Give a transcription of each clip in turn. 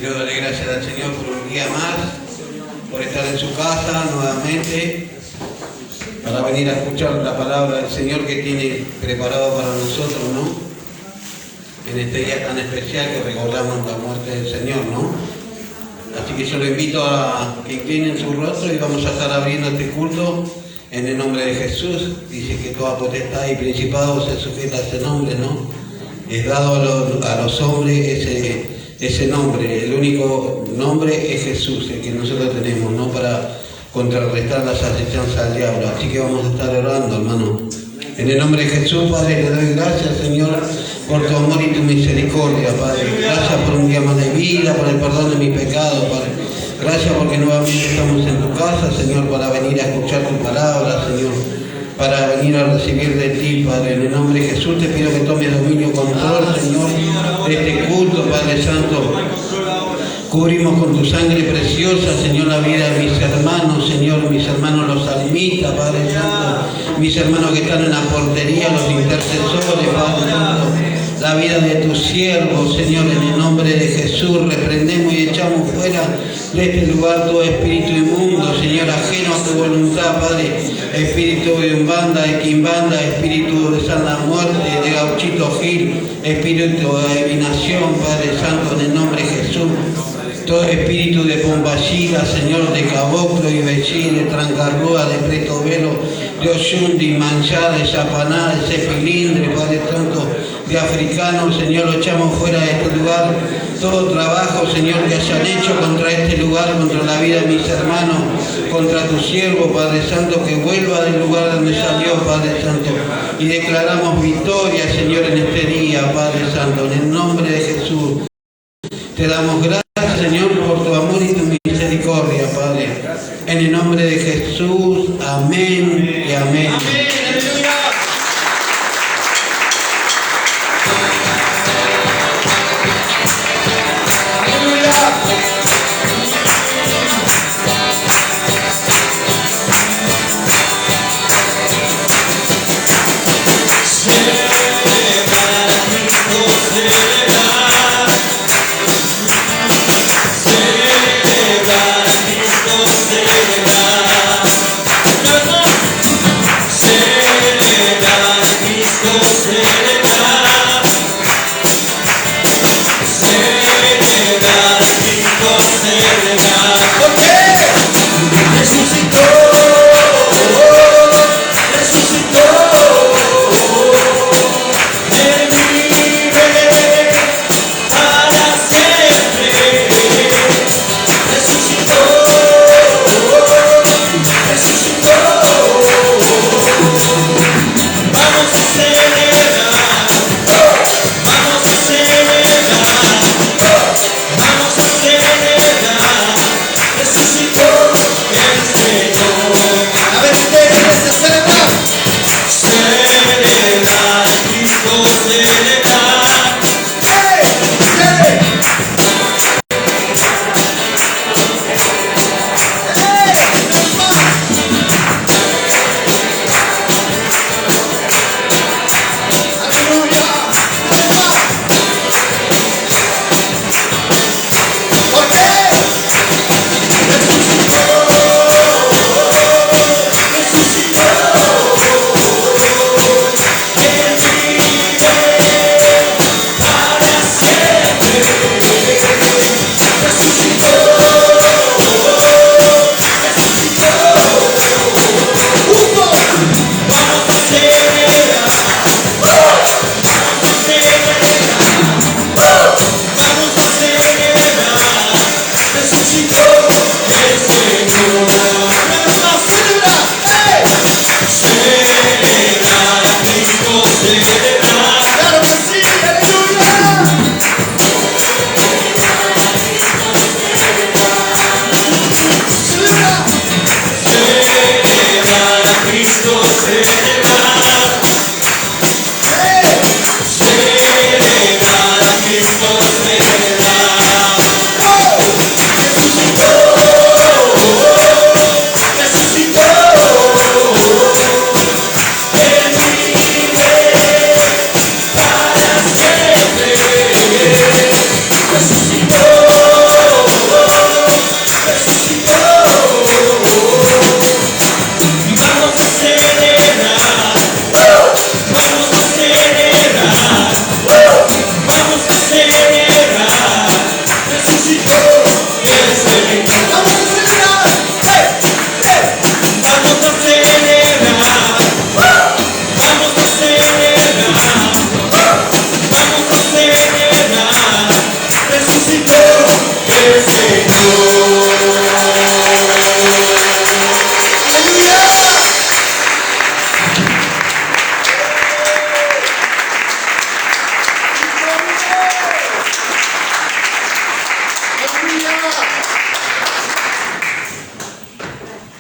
Quiero darle gracias al Señor por un día más, por estar en su casa nuevamente, para venir a escuchar la palabra del Señor que tiene preparado para nosotros, ¿no? En este día tan especial que recordamos la muerte del Señor, ¿no? Así que yo lo invito a que inclinen su rostro y vamos a estar abriendo este culto en el nombre de Jesús. Dice que toda potestad y principado se sujeta a ese nombre, ¿no? Es dado a los hombres ese nombre. El único nombre es Jesús, el que nosotros tenemos, ¿no? Para contrarrestar las acechanzas del diablo. Así que vamos a estar orando, hermano. En el nombre de Jesús, Padre, le doy gracias, Señor, por tu amor y tu misericordia, Padre. Gracias por un día más de vida, por el perdón de mis pecados, Padre. Gracias porque nuevamente estamos en tu casa, Señor, para venir a escuchar tu palabra, Señor, para venir a recibir de ti, Padre. En el nombre de Jesús te pido que tomes dominio, control, Señor, de este culto, Padre Santo. Cubrimos con tu sangre preciosa, Señor, la vida de mis hermanos, Señor, mis hermanos los salmistas, Padre Santo, mis hermanos que están en la portería, los intercesores, Padre Santo, la vida de tus siervos, Señor, en el nombre de Jesús, reprendemos y echamos fuera de este lugar todo espíritu inmundo, Señor, ajeno a tu voluntad, Padre, espíritu de umbanda, de quimbanda, espíritu de sana muerte, de gauchito gil, espíritu de adivinación, Padre Santo, en el nombre de Jesús. Todo espíritu de Pomballida, Señor, de Caboclo y Bechí, de Trancarrúa, de Pretovelo, de Oyundi, Manchá, de Chapaná, de Cepilindre, Padre Santo, de Africano, Señor, lo echamos fuera de este lugar. Todo trabajo, Señor, que hayan hecho contra este lugar, contra la vida de mis hermanos, contra tu siervo, Padre Santo, que vuelva del lugar donde salió, Padre Santo. Y declaramos victoria, Señor, en este día, Padre Santo, en el nombre de Jesús. Te damos gracias, Señor, por tu amor y tu misericordia, Padre. En el nombre de Jesús, amén y amén. Celebrar,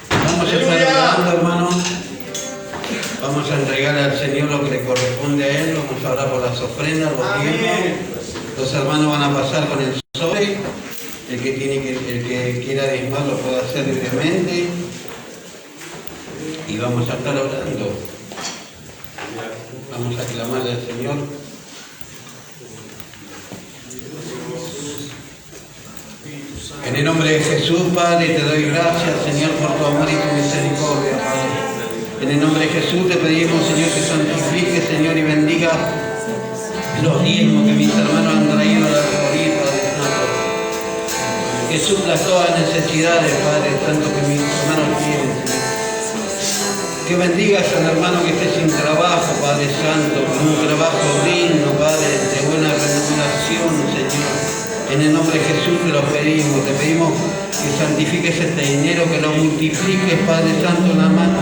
Vamos a estar orando, hermano. Vamos a entregarle al Señor lo que le corresponde a Él. Vamos a orar por las ofrendas, los diezmos. Los hermanos van a pasar con el sobre. El que quiera diezmar lo puede hacer libremente. Y vamos a estar orando. Vamos a clamarle al Señor. En el nombre de Jesús, Padre, te doy gracias, Señor, por tu amor y tu misericordia, Padre. En el nombre de Jesús te pedimos, Señor, que santifique, Señor, y bendiga los diezmos que mis hermanos han traído a la alfolí, Padre Santo. Que supla todas las necesidades, Padre, tanto que mis hermanos tienen, Señor. Que bendigas al hermano que esté sin trabajo, Padre Santo, con un trabajo digno, Padre, de buena remuneración, Señor. En el nombre de Jesús te lo pedimos, que santifiques este dinero, que lo multipliques, Padre Santo, en la mano,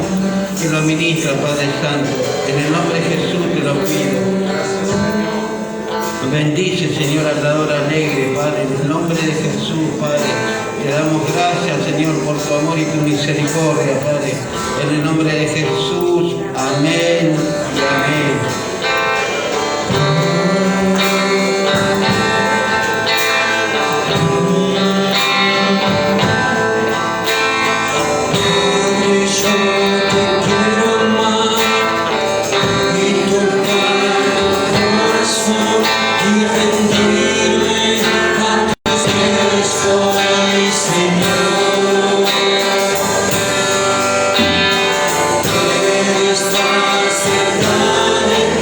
que lo administra, Padre Santo. En el nombre de Jesús te lo pido. Bendice, Señor, al dador alegre, Padre, en el nombre de Jesús, Padre. Te damos gracias, Señor, por tu amor y tu misericordia, Padre. En el nombre de Jesús, amén y amén. Estás cerrado.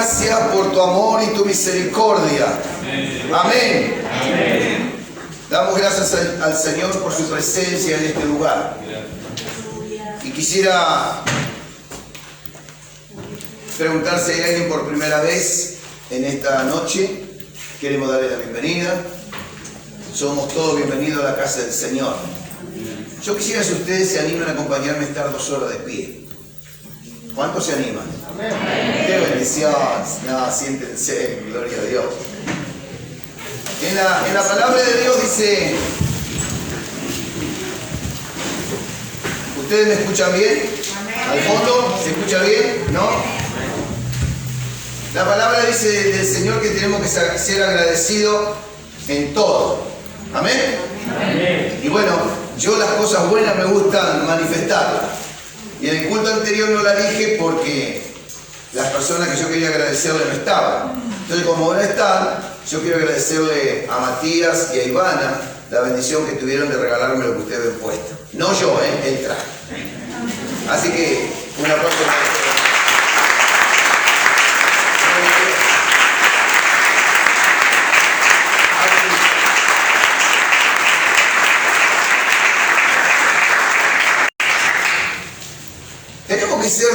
gracias por tu amor y tu misericordia. Amén. Damos gracias al Señor por su presencia en este lugar. Y quisiera preguntar si hay alguien por primera vez en esta noche. Queremos darle la bienvenida. Somos todos bienvenidos a la casa del Señor. Yo quisiera si ustedes se animan a acompañarme a estar 2 horas de pie. ¿Cuántos se animan? Amén. ¡Qué bendición! No, siéntense, gloria a Dios. En la palabra de Dios dice... ¿Ustedes me escuchan bien? ¿Al fondo? ¿Se escucha bien? ¿No? La palabra dice del Señor que tenemos que ser agradecidos en todo. ¿Amén? Amén. Y bueno, yo las cosas buenas me gustan manifestarlas. Y en el culto anterior no la dije porque las personas que yo quería agradecerle no estaban. Entonces, como ahora están, yo quiero agradecerle a Matías y a Ivana la bendición que tuvieron de regalarme lo que ustedes ven puesto. No yo, el traje. Así que, un aplauso para ustedes. Tenemos que ser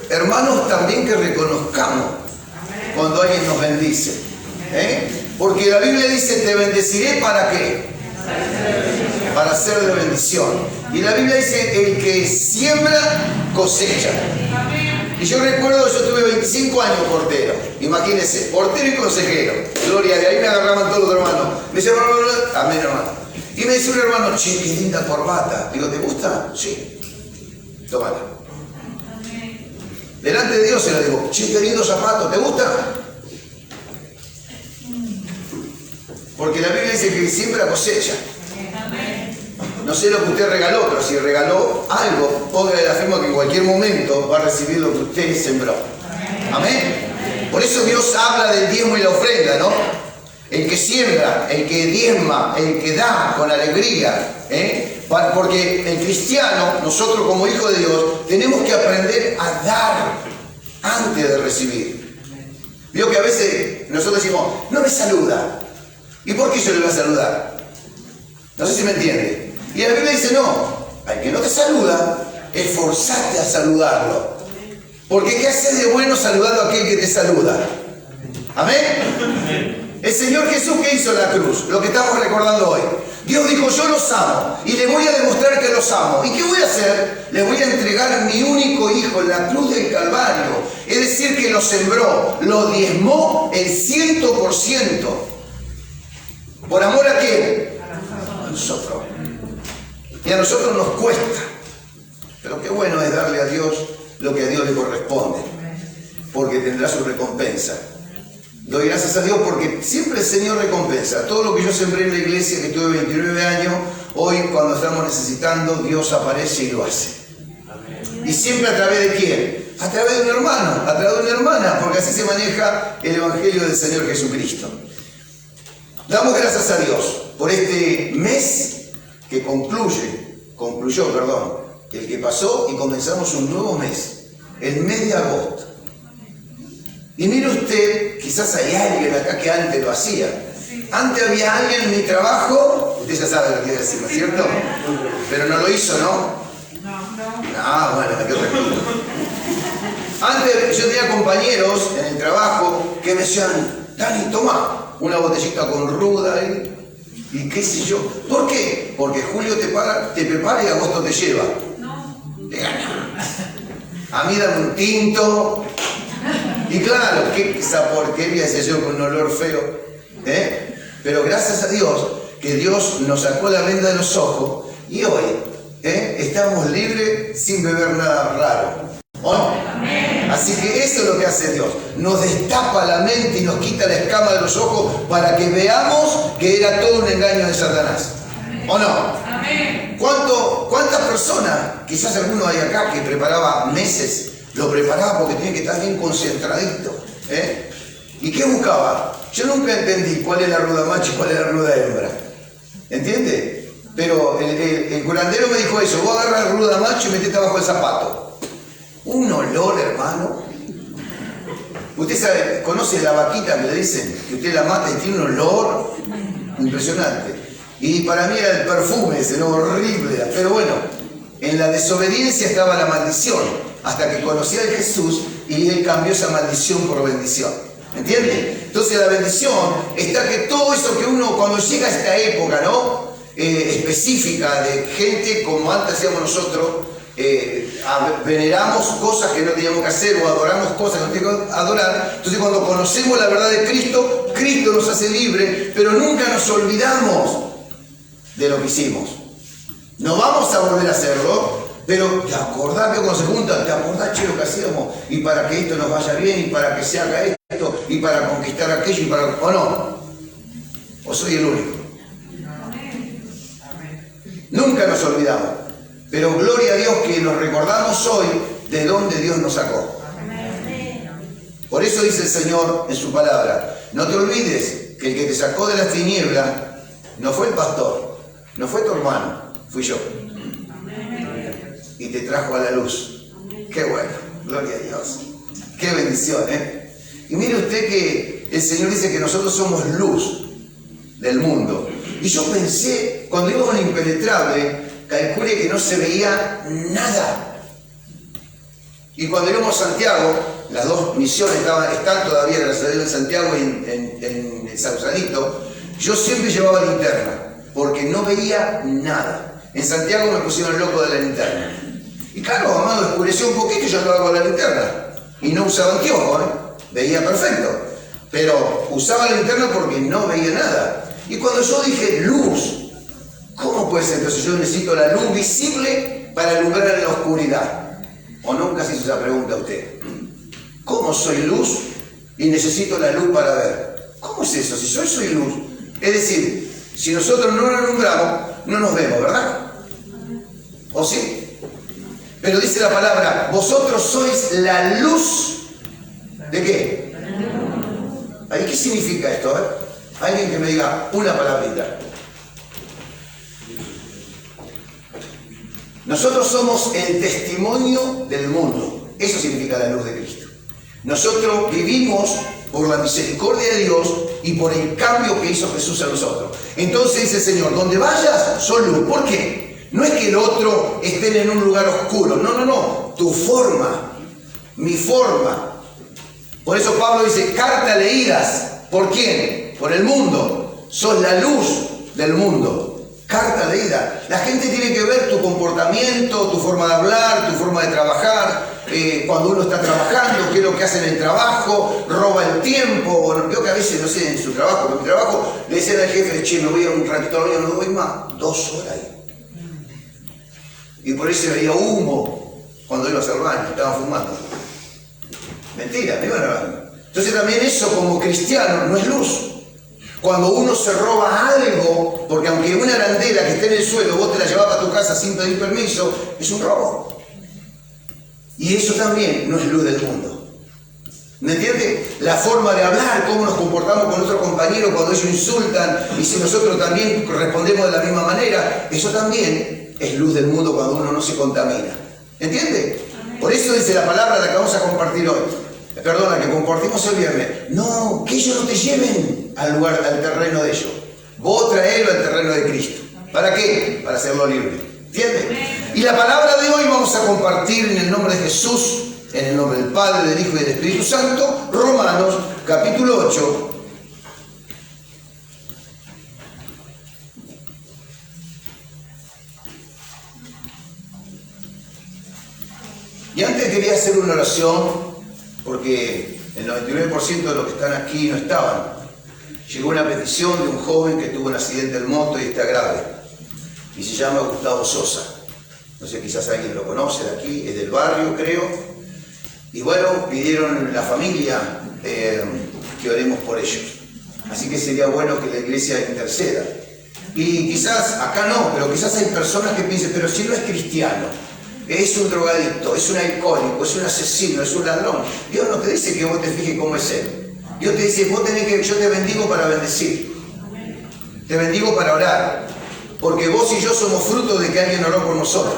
hermanos también que reconozcamos cuando alguien nos bendice. Porque la Biblia dice, te bendeciré ¿para qué? Para ser de bendición. Y la Biblia dice, el que siembra, cosecha. Y yo recuerdo, yo tuve 25 años portero. Imagínense, portero y consejero. Gloria, de ahí me agarraban todos los hermanos. Me decían, amén, hermano. Y me decía un hermano, che, qué linda corbata. Digo, ¿te gusta? Sí. Tómala. Delante de Dios se lo digo, che, qué lindo zapato, ¿te gusta? Porque la Biblia dice que siembra cosecha. No sé lo que usted regaló, pero si regaló algo, póngale la firma que en cualquier momento va a recibir lo que usted sembró. Amén. Por eso Dios habla del diezmo y la ofrenda, ¿no? El que siembra, el que diezma, el que da con alegría. Porque el cristiano, nosotros como hijos de Dios, tenemos que aprender a dar antes de recibir. Vio que a veces nosotros decimos, no me saluda. ¿Y por qué yo le voy a saludar? No sé si me entiende. Y la Biblia dice, no, al que no te saluda, esforzate a saludarlo. Porque ¿qué haces de bueno saludando a aquel que te saluda? ¿Amén? El Señor Jesús, ¿qué hizo en la cruz? Lo que estamos recordando hoy. Dios dijo, yo los amo y les voy a demostrar que los amo. ¿Y qué voy a hacer? Les voy a entregar mi único hijo en la cruz del Calvario. Es decir, que lo sembró, lo diezmó el 100%. ¿Por amor a quién? A nosotros. Y a nosotros nos cuesta. Pero qué bueno es darle a Dios lo que a Dios le corresponde. Porque tendrá su recompensa. Doy gracias a Dios porque siempre el Señor recompensa. Todo lo que yo sembré en la iglesia, que tuve 29 años, hoy cuando estamos necesitando, Dios aparece y lo hace. ¿Y siempre a través de quién? A través de un hermano, a través de una hermana, porque así se maneja el Evangelio del Señor Jesucristo. Damos gracias a Dios por este mes que concluyó, el que pasó y comenzamos un nuevo mes, el mes de agosto. Y mire usted, quizás hay alguien acá que antes lo hacía. Antes había alguien en mi trabajo, usted ya sabe lo que quiere decir, ¿no es cierto? Pero no lo hizo, ¿no? No, bueno, me quedo tranquilo. Antes yo tenía compañeros en el trabajo que me decían, Dani, toma una botellita con ruda y qué sé yo. ¿Por qué? Porque julio te prepara y agosto te lleva. Te gana. A mí dame un tinto. Y claro, que esa porquería decía yo con un olor feo. Pero gracias a Dios, que Dios nos sacó la venda de los ojos y hoy estamos libres sin beber nada raro. ¿Oh? Así que eso es lo que hace Dios. Nos destapa la mente y nos quita la escama de los ojos para que veamos que era todo un engaño de Satanás. ¿O no? ¿Cuántas personas, quizás alguno hay acá que preparaba meses, lo preparaba porque tenía que estar bien concentradito? ¿Y qué buscaba? Yo nunca entendí cuál es la ruda macho y cuál es la ruda hembra. ¿Entiende? Pero el curandero me dijo eso, vos agarras la ruda macho y metete abajo el zapato. Un olor, hermano. Usted sabe, conoce la vaquita que le dicen, que usted la mata y tiene un olor impresionante. Y para mí era el perfume ese, ¿no? Horrible. Pero bueno, en la desobediencia estaba la maldición, hasta que conocí a Jesús y él cambió esa maldición por bendición. ¿Entiende? Entonces la bendición está que todo eso que uno, cuando llega a esta época, ¿no? Específica de gente como antes hacíamos nosotros, veneramos cosas que no teníamos que hacer o adoramos cosas que no teníamos que adorar. Entonces cuando conocemos la verdad de Cristo, Cristo nos hace libres, pero nunca nos olvidamos de lo que hicimos. No vamos a volver a hacerlo, pero te acordás que cuando se juntan, te acordás, che, lo que hacíamos, y para que esto nos vaya bien, y para que se haga esto, y para conquistar aquello, y para... ¿O no? ¿O soy el único? Nunca nos olvidamos. Pero gloria a Dios que nos recordamos hoy de dónde Dios nos sacó. Por eso dice el Señor en su palabra, no te olvides que el que te sacó de las tinieblas no fue el pastor, no fue tu hermano, fui yo. Y te trajo a la luz. Qué bueno, gloria a Dios. Qué bendición, ¿eh? Y mire usted que el Señor dice que nosotros somos luz del mundo. Y yo pensé, cuando íbamos al impenetrable, calculé que no se veía nada. Y cuando íbamos a Santiago, las dos misiones están todavía, gracias a Dios, en Santiago y en Sausalito, yo siempre llevaba linterna, porque no veía nada. En Santiago me pusieron el loco de la linterna. Y claro, amado, oscureció un poquito y yo andaba con la linterna. Y no usaba anteojos, ¿eh? Veía perfecto. Pero usaba la linterna porque no veía nada. Y cuando yo dije luz, ¿cómo puede ser? Entonces yo necesito la luz visible para alumbrar en la oscuridad. ¿O nunca se hizo esa pregunta a usted? ¿Cómo soy luz y necesito la luz para ver? ¿Cómo es eso? Si yo soy luz. Es decir, si nosotros no la alumbramos, no nos vemos, ¿verdad? ¿O sí? Pero dice la palabra, vosotros sois la luz. ¿De qué? ¿Qué significa esto? Alguien que me diga una palabrita. Nosotros somos el testimonio del mundo. Eso significa la luz de Cristo. Nosotros vivimos por la misericordia de Dios y por el cambio que hizo Jesús en nosotros. Entonces dice el Señor, donde vayas, son luz. ¿Por qué? No es que el otro esté en un lugar oscuro. No, no, no. Tu forma, mi forma. Por eso Pablo dice, cartas leídas. ¿Por quién? Por el mundo. Sos la luz del mundo. Carta leída. La gente tiene que ver tu comportamiento, tu forma de hablar, tu forma de trabajar. Cuando uno está trabajando, qué es lo que hace en el trabajo, roba el tiempo. Veo que a veces, no sé, en su trabajo, en mi trabajo, le decían al jefe, che, me voy a un ratito al baño, no voy más. 2 horas ahí. Y por ahí se veía humo cuando iba a hacer baño, estaban fumando. Mentira, me iban al baño. Entonces también eso como cristiano no es luz. Cuando uno se roba algo, porque aunque una arandela que esté en el suelo, vos te la llevabas a tu casa sin pedir permiso, es un robo. Y eso también no es luz del mundo. ¿Me entiende? La forma de hablar, cómo nos comportamos con nuestros compañeros cuando ellos insultan, y si nosotros también respondemos de la misma manera, eso también es luz del mundo cuando uno no se contamina. ¿Entiende? Por eso dice la palabra la que vamos a compartir hoy. Perdona, que compartimos el viernes. No, que ellos no te lleven al lugar, al terreno de ellos. Vos traelo al terreno de Cristo. ¿Para qué? Para hacerlo libre. ¿Entiendes? Y la palabra de hoy vamos a compartir en el nombre de Jesús, en el nombre del Padre, del Hijo y del Espíritu Santo, Romanos, capítulo 8. Y antes quería hacer una oración, porque el 99% de los que están aquí no estaban. Llegó una petición de un joven que tuvo un accidente en moto y está grave. Y se llama Gustavo Sosa. No sé, quizás alguien lo conoce de aquí, es del barrio, creo. Y bueno, pidieron la familia que oremos por ellos. Así que sería bueno que la iglesia interceda. Y quizás, acá no, pero quizás hay personas que piensen, pero si no es cristiano, es un drogadicto, es un alcohólico, es un asesino, es un ladrón. Dios no te dice que vos te fijes cómo es él. Dios te dice, vos tenés que, yo te bendigo para bendecir. Te bendigo para orar. Porque vos y yo somos fruto de que alguien oró por nosotros.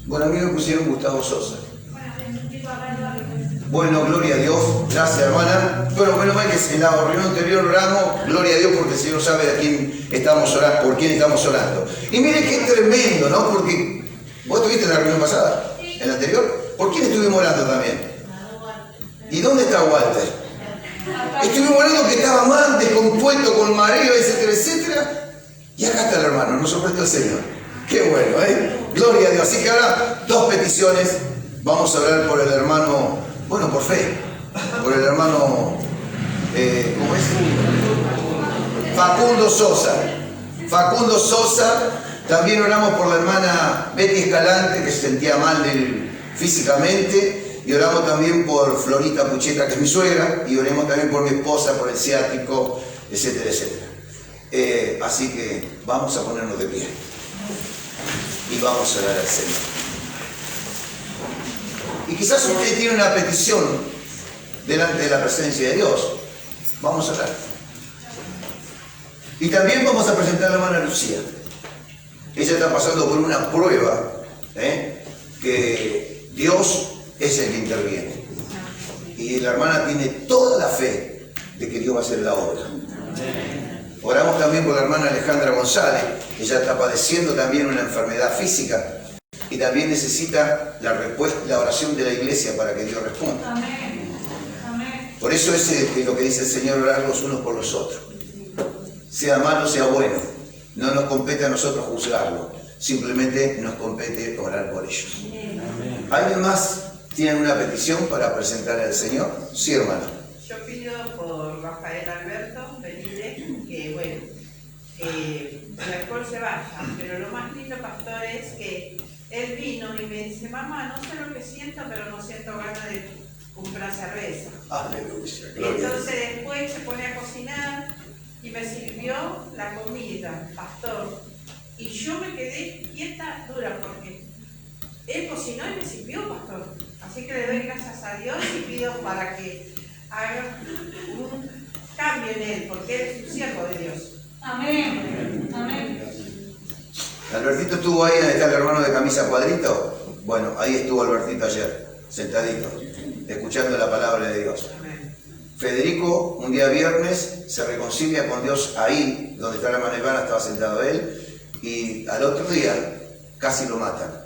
Bueno, a mí me pusieron Gustavo Sosa. Bueno, gloria a Dios. Gracias, hermana. Bueno, menos mal que en la reunión anterior oramos. Gloria a Dios porque el Señor sabe a quién estamos orando, por quién estamos orando. Y mire qué tremendo, ¿no? Porque vos estuviste en la reunión pasada, en la anterior. ¿Por quién estuvimos orando también? ¿Y dónde está Walter? Estuvimos orando que estaba mal, descompuesto, con mareo, etcétera, etcétera. Y acá está el hermano, nos sorprendió el Señor. Qué bueno, ¿eh? Gloria a Dios. Así que ahora, dos peticiones. Vamos a orar por el hermano, bueno, por fe. Por el hermano, ¿cómo es? Facundo Sosa. Facundo Sosa. También oramos por la hermana Betty Escalante, que se sentía mal físicamente. Y oramos también por Florita Pucheta, que es mi suegra. Y oremos también por mi esposa, por el ciático, etcétera, etcétera. Así que vamos a ponernos de pie. Y vamos a orar al Señor. Y quizás usted tiene una petición delante de la presencia de Dios. Vamos a orar. Y también vamos a presentar a la hermana Lucía. Ella está pasando por una prueba, que Dios es el que interviene. Y la hermana tiene toda la fe de que Dios va a hacer la obra. Oramos también por la hermana Alejandra González. Ella está padeciendo también una enfermedad física y también necesita la oración de la iglesia para que Dios responda. Amén. Amén. Por eso es lo que dice el Señor, orar los unos por los otros. Sea malo, sea bueno. No nos compete a nosotros juzgarlo. Simplemente nos compete orar por ellos. Amén. ¿Alguien más tiene una petición para presentarle al Señor? Sí, hermano. Yo pido por Rafael Alberto Benítez que, bueno, el alcohol se vaya, pero lo más lindo, pastor, es que él vino y me dice, mamá, no sé lo que siento, pero no siento ganas de comprar cerveza. Aleluya. Y entonces después se pone a cocinar y me sirvió la comida, pastor. Y yo me quedé quieta, dura, porque él cocinó y me sirvió, pastor. Así que le doy gracias a Dios y pido para que haga un cambio en él, porque él es un siervo de Dios. Amén. Amén. ¿Albertito estuvo ahí donde está el hermano de camisa cuadrito? Bueno, ahí estuvo Albertito ayer, sentadito, escuchando la palabra de Dios. Amén. Federico, un día viernes, se reconcilia con Dios ahí, donde está la hermana Ivana, estaba sentado él, y al otro día casi lo matan.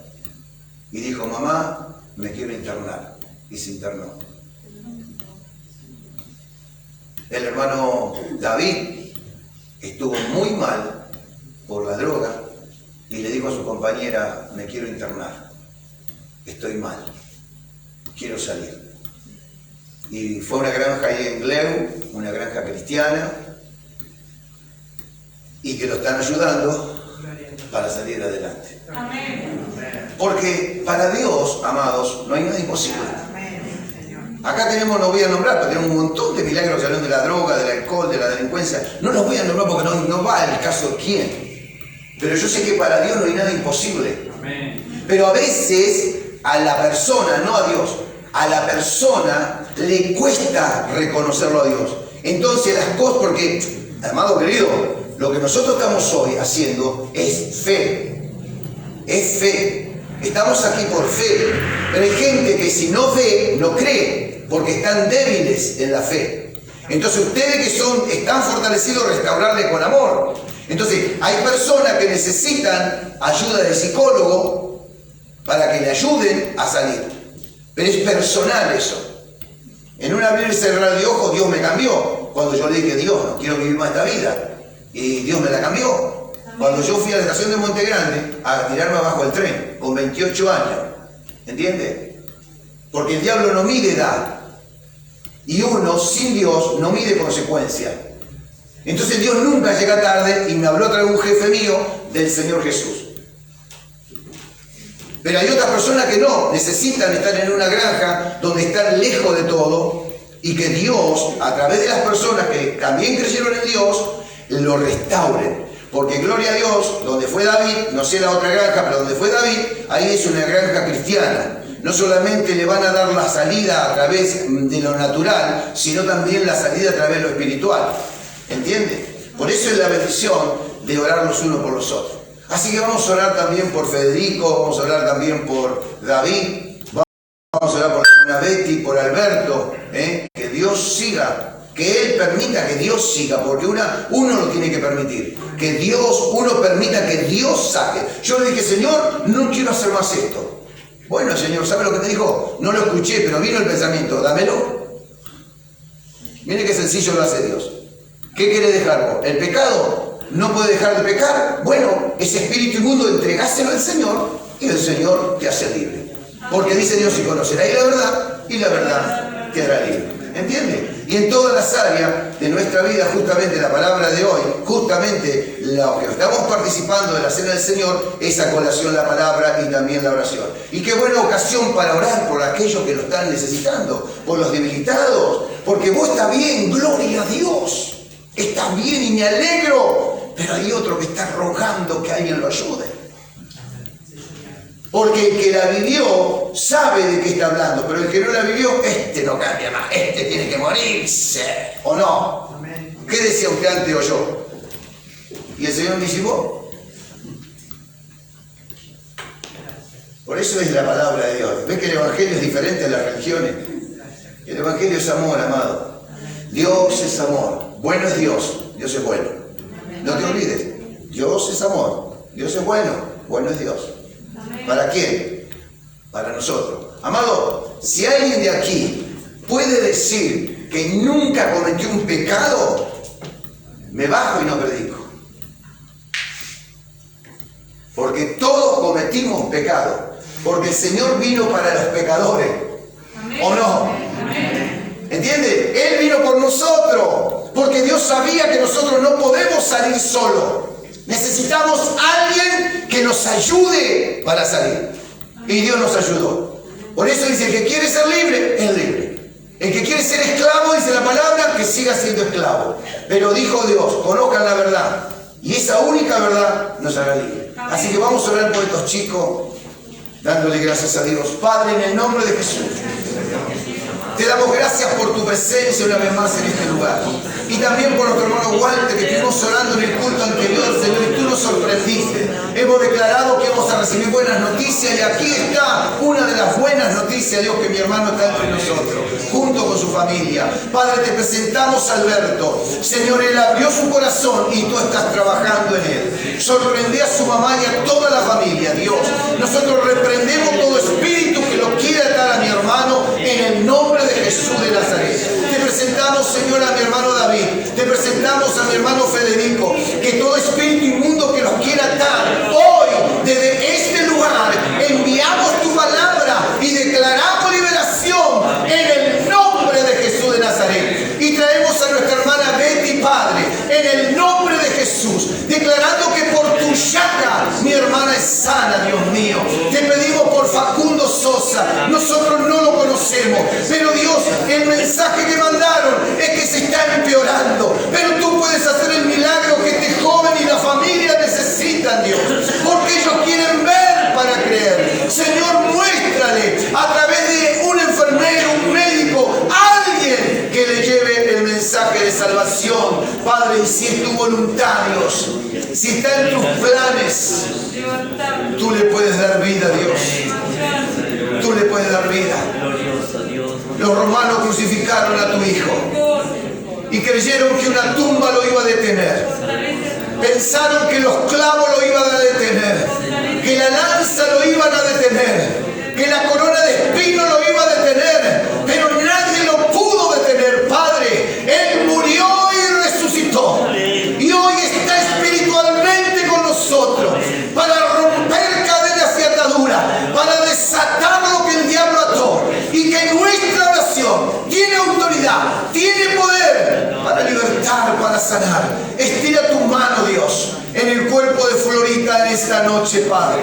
Y dijo, mamá, me quiero internar. Y se internó. El hermano David estuvo muy mal por la droga y le dijo a su compañera, me quiero internar, estoy mal, quiero salir. Y fue a una granja ahí en Gleu, una granja cristiana, y que lo están ayudando para salir adelante. Amén. Porque para Dios, amados, no hay nada imposible. Amén, Señor. Acá tenemos, no voy a nombrar, pero tenemos un montón de milagros que hablan de la droga, del alcohol, de la delincuencia. No los voy a nombrar porque no va el caso de quién. Pero yo sé que para Dios no hay nada imposible. Amén. Pero a veces a la persona, no a Dios, a la persona le cuesta reconocerlo a Dios. Entonces las cosas, porque, amado querido, lo que nosotros estamos hoy haciendo es fe. Es fe. Estamos aquí por fe. Pero hay gente que si no ve, no cree, porque están débiles en la fe. Entonces ustedes que están fortalecidos, restaurarle con amor. Entonces hay personas que necesitan ayuda del psicólogo para que le ayuden a salir. Pero es personal eso. En un abrir y cerrar de ojos, Dios me cambió. Cuando yo le dije, Dios, no quiero vivir más esta vida. Y Dios me la cambió. Cuando yo fui a la estación de Monte Grande a tirarme abajo del tren, con 28 años. ¿Entiende? Porque el diablo no mide edad. Y uno sin Dios no mide consecuencia. Entonces Dios nunca llega tarde y me habló otra vez un jefe mío del Señor Jesús. Pero hay otras personas que no, necesitan estar en una granja donde están lejos de todo y que Dios, a través de las personas que también creyeron en Dios, lo restauren. Porque gloria a Dios, donde fue David, no sé la otra granja, pero donde fue David, ahí es una granja cristiana. No solamente le van a dar la salida a través de lo natural, sino también la salida a través de lo espiritual. ¿Entiende? Por eso es la bendición de orar los unos por los otros. Así que vamos a orar también por Federico, vamos a orar también por David, vamos a orar por la hermana Betty, por Alberto, que Dios siga, que Él permita que Dios siga, porque uno lo tiene que permitir, que uno permita que Dios saque. Yo le dije, Señor, no quiero hacer más esto. Bueno, Señor, ¿sabe lo que me dijo? No lo escuché, pero vino el pensamiento, dámelo. Mire qué sencillo lo hace Dios. ¿Qué quiere dejar vos? ¿El pecado? ¿No puede dejar de pecar? Bueno, ese espíritu inmundo entregáselo al Señor y el Señor te hace libre. Porque dice Dios, y conoceráis la verdad, y la verdad te hará libre. ¿Entiende? Y en todas las áreas de nuestra vida, justamente la palabra de hoy, justamente lo que estamos participando de la cena del Señor, es a colación la palabra y también la oración. Y qué buena ocasión para orar por aquellos que lo están necesitando, por los debilitados, porque vos estás bien, gloria a Dios, estás bien y me alegro, pero hay otro que está rogando que alguien lo ayude. Porque el que la vivió sabe de qué está hablando, pero el que no la vivió, no cambia más, tiene que morirse, ¿o no? Amén. ¿Qué decía usted antes o yo? Y el Señor me dice, vos. Por eso es la palabra de Dios. ¿Ves que el Evangelio es diferente a las religiones? El Evangelio es amor, amado. Dios es amor. Bueno es Dios. Dios es bueno. No te olvides. Dios es amor. Dios es bueno. Bueno es Dios. ¿Para quién? Para nosotros. Amado, si alguien de aquí puede decir que nunca cometió un pecado, me bajo y no predico. Porque todos cometimos pecado. Porque el Señor vino para los pecadores. ¿O no? ¿Entiende? Él vino por nosotros. Porque Dios sabía que nosotros no podemos salir solos. Necesitamos a alguien que nos ayude para salir. Y Dios nos ayudó. Por eso dice, el que quiere ser libre, es libre. El que quiere ser esclavo, dice la palabra, que siga siendo esclavo. Pero dijo Dios, conozcan la verdad. Y esa única verdad nos hará libre. Así que vamos a orar por estos chicos, dándole gracias a Dios. Padre, en el nombre de Jesús, te damos gracias por tu presencia una vez más en este lugar. Y también por nuestro hermano Walter, que estuvimos orando en el culto anterior, Señor, y tú nos sorprendiste. Hemos declarado que vamos a recibir buenas noticias, y aquí está una de las buenas noticias, Dios, que mi hermano está entre nosotros, junto con su familia. Padre, te presentamos a Alberto. Señor, él abrió su corazón y tú estás trabajando en él. Sorprende a su mamá y a toda la familia, Dios. Nosotros reprendemos todo espíritu que lo quiera atar a mi hermano en el nombre de Jesús de Nazaret. Te presentamos, Señor, a mi hermano David. Te presentamos a mi hermano Federico. Que todo espíritu inmundo que los quiera atar, hoy, desde este lugar, enviamos tu palabra y declaramos liberación en el nombre de Jesús de Nazaret. Y traemos a nuestra hermana Betty, Padre, en el nombre de Jesús, declarando que por tu llaga mi hermana es sana, Dios mío. Te pedimos por Facundo Sosa. Nosotros no lo conocemos, pero Dios, el mensaje que mandaron es que se está empeorando. Pero tú puedes hacer el milagro que este joven y la familia necesitan, Dios, porque ellos quieren ver para creer. Señor, muéstrale a través de un enfermero, un médico, alguien que le lleve el mensaje de salvación. Padre, y si es tu voluntad, Dios, si está en tus planes, tú le puedes dar vida, Dios. Tú le puedes dar vida. Los romanos crucificaron a tu hijo y creyeron que una tumba lo iba a detener. Pensaron que los clavos lo iban a detener, que la lanza lo iban a detener, que la corona de espinos lo iba a detener, pero nadie lo pudo detener, Padre. Él murió y resucitó, y hoy está espiritualmente con nosotros para romper cadenas y ataduras, para desatar lo que el diablo ató, y que nuestra oración tiene autoridad, tiene poder para libertar, para sanar. Estira tu mano, Dios, en el cuerpo de Florita en esta noche, Padre.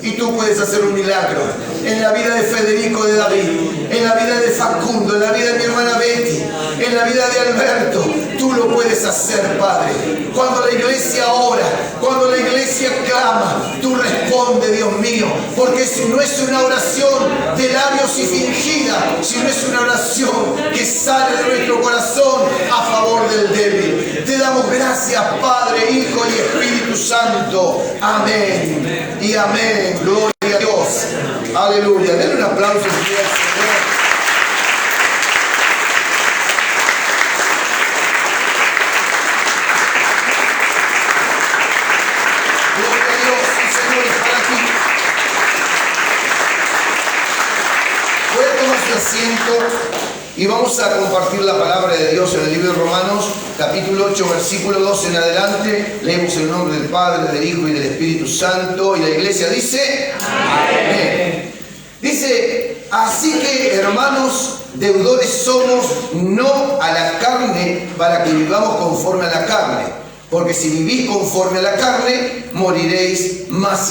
Y tú puedes hacer un milagro en la vida de Federico, de David, en la vida de Facundo, en la vida de mi hermana Betty, en la vida de Alberto. Tú lo puedes hacer, Padre. Cuando la iglesia ora, cuando la iglesia clama, tú responde, Dios mío, porque no es una oración de labios y fingida, sino es una oración que sale de nuestro corazón a favor del débil. Te damos gracias, Padre, Hijo y Espíritu Santo. Amén y amén. Gloria a Dios. Aleluya. Denle un aplauso al Señor. Y vamos a compartir la palabra de Dios en el libro de Romanos, capítulo 8, versículo 12 en adelante. Leemos el nombre del Padre, del Hijo y del Espíritu Santo. Y la iglesia dice: Amén. Dice: así que, hermanos, deudores somos, no a la carne, para que vivamos conforme a la carne. Porque si vivís conforme a la carne, moriréis. Mas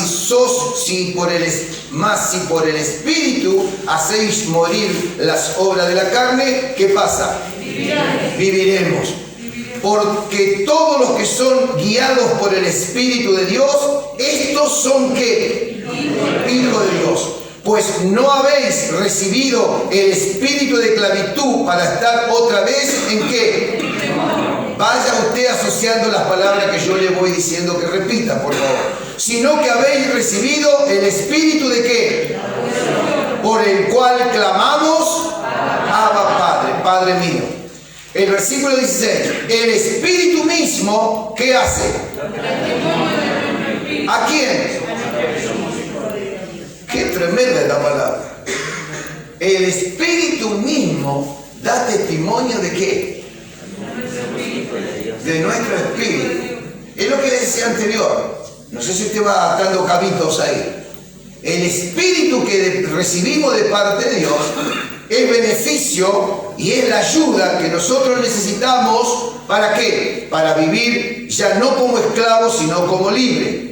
si por el Espíritu hacéis morir las obras de la carne, ¿qué pasa? Viviremos. Porque todos los que son guiados por el Espíritu de Dios, estos son ¿qué? Hijos de Dios. Pues no habéis recibido el espíritu de esclavitud para estar otra vez en ¿qué? Vaya usted asociando las palabras que yo le voy diciendo que repita, por favor. Sino que habéis recibido el espíritu de ¿qué? Por el cual clamamos: Abba, Padre, Padre mío. El versículo 16. El espíritu mismo, ¿qué hace? ¿A quién? Qué tremenda es la palabra. El espíritu mismo da testimonio de ¿qué? De nuestro espíritu. Es lo que les decía anterior. No sé si usted va atando cabitos ahí. El espíritu que recibimos de parte de Dios es beneficio y es la ayuda que nosotros necesitamos. ¿Para qué? Para vivir ya no como esclavos, sino como libres.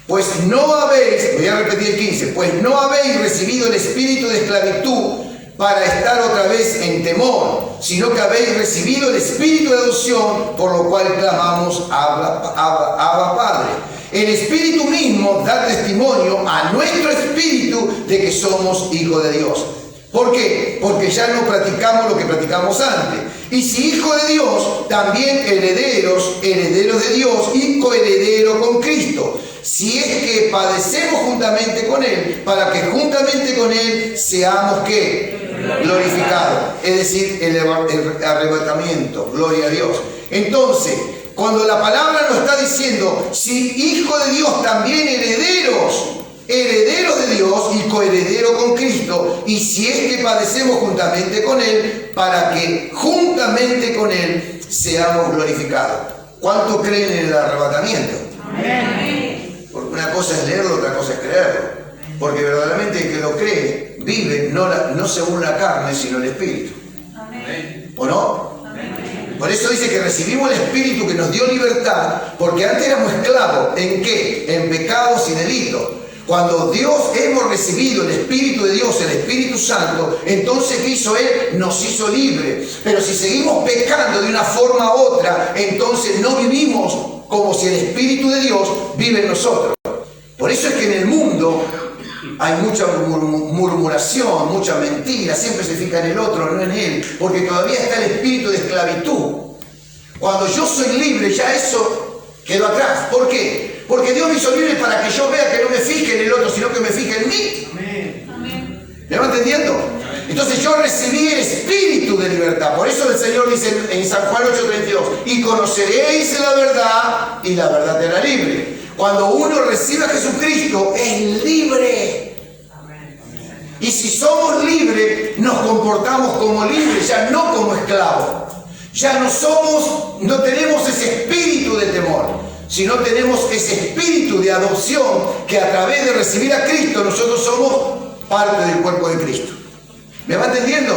Pues no habéis, voy a repetir el 15, pues no habéis recibido el espíritu de esclavitud para estar otra vez en temor, sino que habéis recibido el espíritu de adopción, por lo cual clamamos: Abba, Abba, Abba, Padre. El espíritu mismo da testimonio a nuestro espíritu de que somos hijos de Dios. ¿Por qué? Porque ya no practicamos lo que practicamos antes. Y si hijos de Dios, también herederos, herederos de Dios y coherederos con Cristo. Si es que padecemos juntamente con Él, para que juntamente con Él seamos ¿qué? Glorificados. Es decir, el arrebatamiento. Gloria a Dios. Entonces, cuando la palabra nos está diciendo, si hijo de Dios, también herederos, herederos de Dios y coheredero con Cristo, y si es que padecemos juntamente con Él, para que juntamente con Él seamos glorificados. ¿Cuánto creen en el arrebatamiento? Amén. Porque una cosa es leerlo, otra cosa es creerlo. Porque verdaderamente el que lo cree vive no según la carne, sino el Espíritu. Amén. ¿O no? Amén. Por eso dice que recibimos el Espíritu que nos dio libertad, porque antes éramos esclavos. ¿En qué? En pecados y delitos. Cuando Dios hemos recibido el Espíritu de Dios, el Espíritu Santo, entonces ¿qué hizo Él? Nos hizo libres. Pero si seguimos pecando de una forma u otra, entonces no vivimos como si el Espíritu de Dios vive en nosotros. Por eso es que en el mundo hay mucha murmuración, mucha mentira, siempre se fija en el otro, no en Él, porque todavía está el espíritu de esclavitud. Cuando yo soy libre, ya eso quedó atrás. ¿Por qué? Porque Dios me hizo libre para que yo vea que no me fije en el otro, sino que me fije en mí. Amén. ¿Me va entendiendo? Entonces yo recibí el espíritu de libertad. Por eso el Señor dice en San Juan 8:32, y conoceréis la verdad, y la verdad te hará libre. Cuando uno recibe a Jesucristo, es libre. Y si somos libres, nos comportamos como libres, ya no como esclavos. Ya no tenemos ese espíritu de temor, sino tenemos ese espíritu de adopción, que a través de recibir a Cristo nosotros somos parte del cuerpo de Cristo. ¿Me va entendiendo?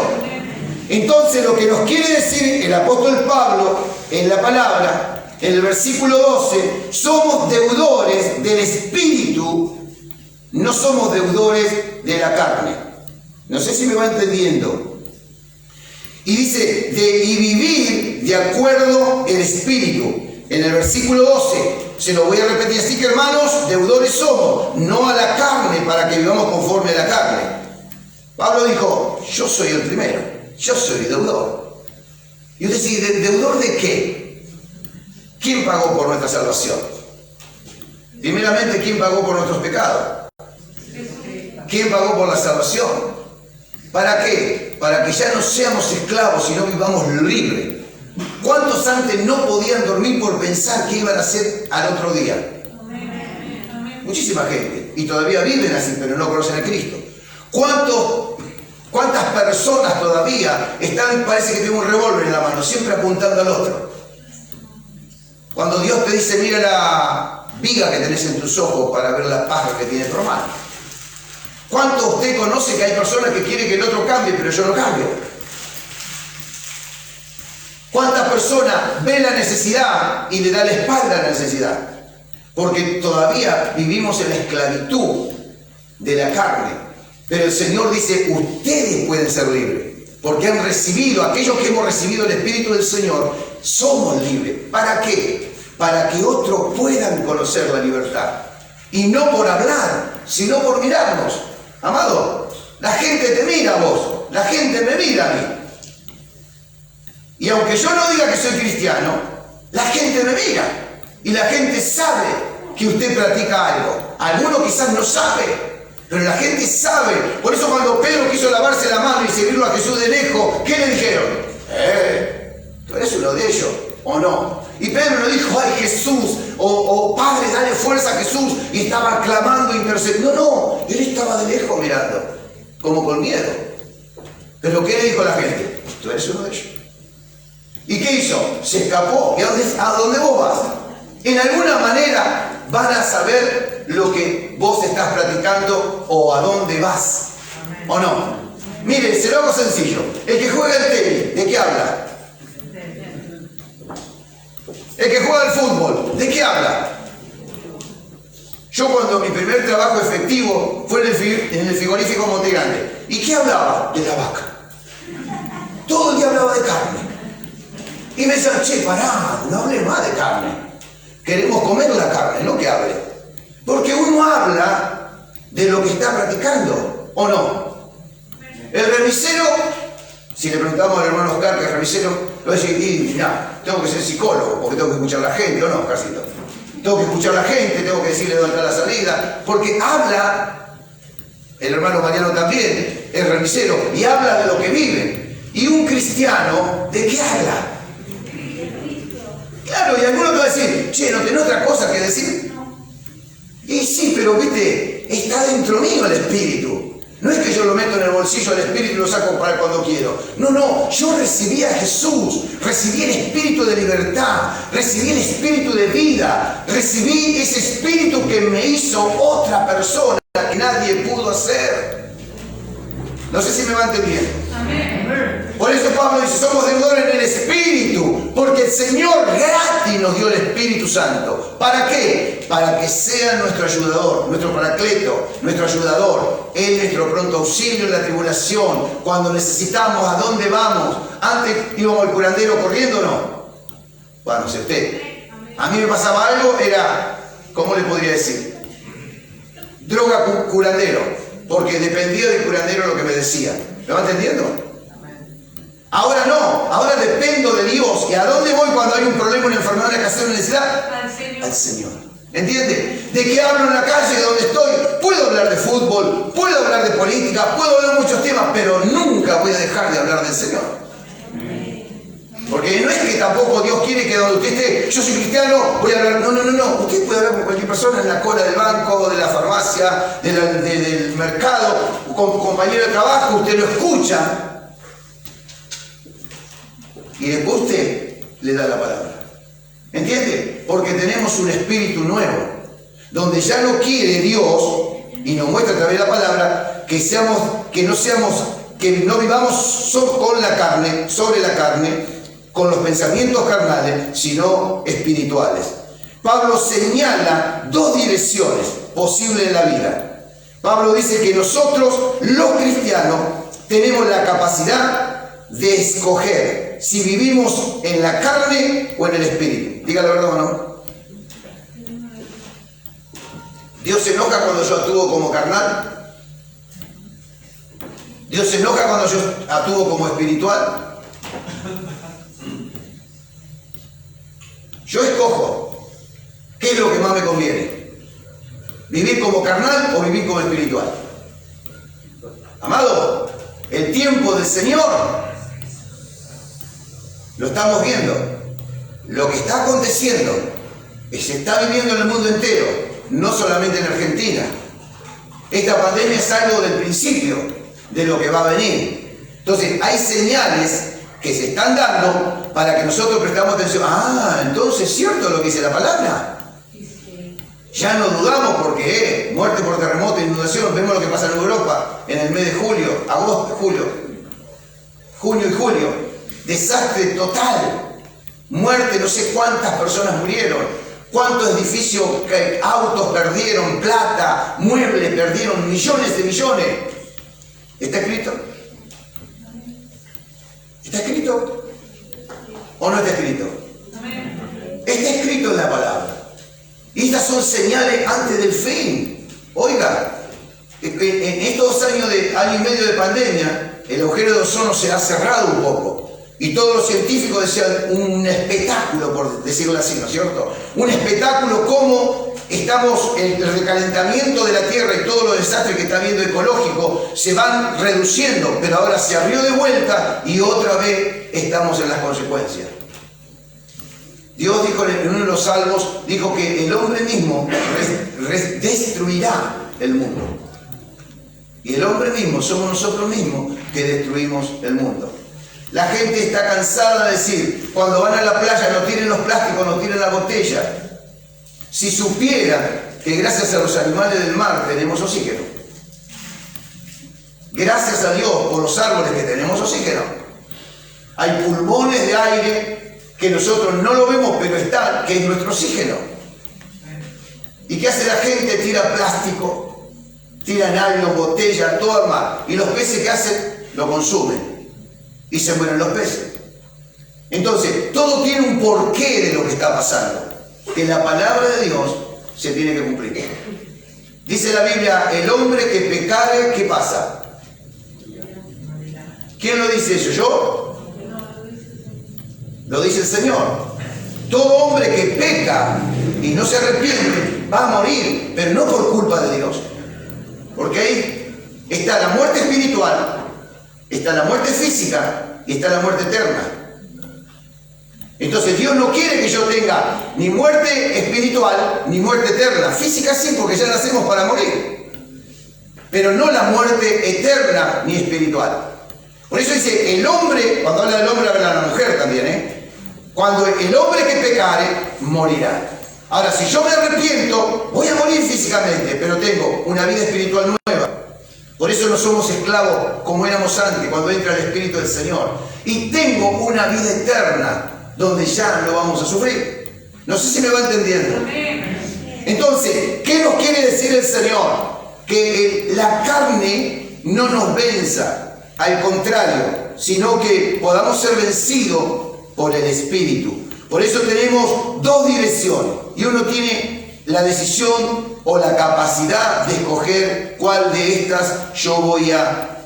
Entonces lo que nos quiere decir el apóstol Pablo en la palabra, en el versículo 12, somos deudores del Espíritu, no somos deudores de la carne. No sé si me va entendiendo. Y dice, y vivir de acuerdo el Espíritu. En el versículo 12, se lo voy a repetir, así que hermanos, deudores somos, no a la carne, para que vivamos conforme a la carne. Pablo dijo, yo soy el primero, yo soy deudor. Y usted dice, ¿deudor de qué? ¿Quién pagó por nuestra salvación? Primeramente, ¿quién pagó por nuestros pecados? ¿Quién pagó por la salvación? ¿Para qué? Para que ya no seamos esclavos, sino vivamos libres. ¿Cuántos antes no podían dormir por pensar qué iban a hacer al otro día? Muchísima gente. Y todavía viven así, pero no conocen a Cristo. ¿Cuántas personas todavía están, parece que tienen un revólver en la mano, siempre apuntando al otro? Cuando Dios te dice, mira la viga que tenés en tus ojos para ver la paja que tiene tu hermano. ¿Cuánto usted conoce que hay personas que quieren que el otro cambie, pero yo no cambio? ¿Cuántas personas ven la necesidad y le da la espalda a la necesidad? Porque todavía vivimos en la esclavitud de la carne. Pero el Señor dice, ustedes pueden ser libres. Porque han recibido, aquellos que hemos recibido el Espíritu del Señor, somos libres. ¿Para qué? Para que otros puedan conocer la libertad. Y no por hablar, sino por mirarnos. Amado, la gente te mira a vos, la gente me mira a mí. Y aunque yo no diga que soy cristiano, la gente me mira. Y la gente sabe que usted practica algo. Algunos quizás no sabe, pero la gente sabe. Por eso cuando Pedro quiso lavarse la mano y seguirlo a Jesús de lejos, ¿qué le dijeron? Tú eres uno de ellos, ¿o no? Y Pedro no dijo, ay Jesús, o Padre, dale fuerza a Jesús, y estaba clamando, intercediendo. No, él estaba de lejos mirando, como con miedo. Pero ¿qué le dijo la gente? Tú eres uno de ellos. ¿Y qué hizo? Se escapó. ¿Y a dónde vos vas? En alguna manera van a saber lo que vos estás practicando o a dónde vas. ¿O no? Mire, se lo hago sencillo. El que juega el tenis, ¿de qué habla? El que juega al fútbol, ¿de qué habla? Yo cuando mi primer trabajo efectivo fue en el frigorífico Monte Grande. ¿Y qué hablaba? De la vaca. Todo el día hablaba de carne. Y me decían, che, pará, no hable más de carne. Queremos comer la carne, no que hable. Porque uno habla de lo que está practicando, ¿o no? El remisero, si le preguntamos al hermano Oscar, que es remisero, lo va a decir, y mirá, tengo que ser psicólogo, porque tengo que escuchar a la gente, ¿o no, Oscarcito? Tengo que escuchar a la gente, tengo que decirle dónde está la salida, porque habla, el hermano Mariano también, es remisero, y habla de lo que vive. Y un cristiano, ¿de qué habla? Claro, y alguno te va a decir, che, ¿no tenés otra cosa que decir? Y sí, pero viste, está dentro mío el Espíritu. No es que yo lo meto en el bolsillo del Espíritu y lo saco para cuando quiero. No, no, yo recibí a Jesús, recibí el Espíritu de libertad, recibí el Espíritu de vida, recibí ese Espíritu que me hizo otra persona que nadie pudo hacer. No sé si me va entendiendo. Amén. Por eso Pablo dice, somos deudores en el Espíritu, porque el Señor gratis nos dio el Espíritu Santo. ¿Para qué? Para que sea nuestro ayudador, nuestro paracleto, nuestro ayudador. Él es nuestro pronto auxilio en la tribulación, cuando necesitamos, ¿a dónde vamos? Antes íbamos al curandero corriendo, ¿no? Bueno, no sé usted. A mí me pasaba algo, era, ¿cómo le podría decir? Droga curandero, porque dependía del curandero lo que me decía. ¿Me va entendiendo? Ahora no, ahora dependo de Dios. ¿Y a dónde voy cuando hay un problema, una enfermedad, una escasez, una necesidad? Al Señor. Al Señor. ¿Entiende? ¿De qué hablo en la calle, de donde estoy? Puedo hablar de fútbol, puedo hablar de política, puedo hablar de muchos temas, pero nunca voy a dejar de hablar del Señor. Porque no es que tampoco Dios quiere que donde usted esté, yo soy cristiano, voy a hablar. No, no, no, no. Usted puede hablar con cualquier persona en la cola del banco, de la farmacia, del mercado, con compañero de trabajo, usted lo escucha. Y después usted le da la palabra. ¿Entiende? Porque tenemos un espíritu nuevo, donde ya no quiere Dios, y nos muestra a través de la palabra, que no vivamos con la carne, sobre la carne, con los pensamientos carnales, sino espirituales. Pablo señala dos direcciones posibles en la vida. Pablo dice que nosotros, los cristianos, tenemos la capacidad de escoger si vivimos en la carne o en el espíritu. Diga la verdad o no. Dios se enoja cuando yo actúo como carnal. Dios se enoja cuando yo actúo como espiritual. Yo escojo qué es lo que más me conviene. ¿Vivir como carnal o vivir como espiritual? Amado, el tiempo del Señor lo estamos viendo. Lo que está aconteciendo se está viviendo en el mundo entero, no solamente en Argentina. Esta pandemia es algo del principio de lo que va a venir. Entonces, hay señales que se están dando para que nosotros prestamos atención. Ah, entonces es cierto lo que dice la palabra. Ya no dudamos porque muerte por terremoto, inundación. Vemos lo que pasa en Europa en el mes de julio, agosto, junio y julio. Desastre total. Muerte, no sé cuántas personas murieron. Cuántos edificios, autos perdieron, plata, muebles perdieron, millones de millones. ¿Está escrito? ¿Está escrito? ¿O no está escrito? Está escrito en la palabra. Y estas son señales antes del fin. Oiga, en estos 2 años año y medio de pandemia, el agujero de ozono se ha cerrado un poco. Y todos los científicos decían un espectáculo, por decirlo así, ¿no es cierto? Un espectáculo como estamos, el recalentamiento de la Tierra y todos los desastres que está habiendo ecológico se van reduciendo, pero ahora se abrió de vuelta y otra vez estamos en las consecuencias. Dios dijo en uno de los salmos, dijo que el hombre mismo destruirá el mundo. Y el hombre mismo, somos nosotros mismos que destruimos el mundo. La gente está cansada de decir, cuando van a la playa no tiren los plásticos, no tiren la botella. Si supieran que gracias a los animales del mar tenemos oxígeno. Gracias a Dios por los árboles que tenemos oxígeno. Hay pulmones de aire que nosotros no lo vemos, pero están, que es nuestro oxígeno. ¿Y qué hace la gente? Tira plástico, tira nylon, botella, todo al mar. Y los peces que hacen, lo consumen. Y se mueren los peces. Entonces, todo tiene un porqué de lo que está pasando. Que la palabra de Dios se tiene que cumplir. Dice la Biblia, el hombre que pecare, ¿qué pasa? ¿Quién lo dice eso? ¿Yo? Lo dice el Señor. Todo hombre que peca y no se arrepiente va a morir, pero no por culpa de Dios. Porque ahí está la muerte espiritual, está la muerte física y está la muerte eterna. Entonces Dios no quiere que yo tenga ni muerte espiritual ni muerte eterna. Física sí, porque ya nacemos para morir, pero no la muerte eterna ni espiritual. Por eso dice, el hombre, cuando habla del hombre habla de la mujer también, cuando el hombre que pecare, morirá. Ahora, si yo me arrepiento, voy a morir físicamente, pero tengo una vida espiritual nueva. Por eso no somos esclavos como éramos antes, cuando entra el Espíritu del Señor. Y tengo una vida eterna, donde ya no vamos a sufrir. No sé si me va entendiendo. Entonces, ¿qué nos quiere decir el Señor? Que la carne no nos venza, al contrario, sino que podamos ser vencidos por el Espíritu. Por eso tenemos 2 direcciones, y uno tiene la decisión o la capacidad de escoger cuál de estas yo voy a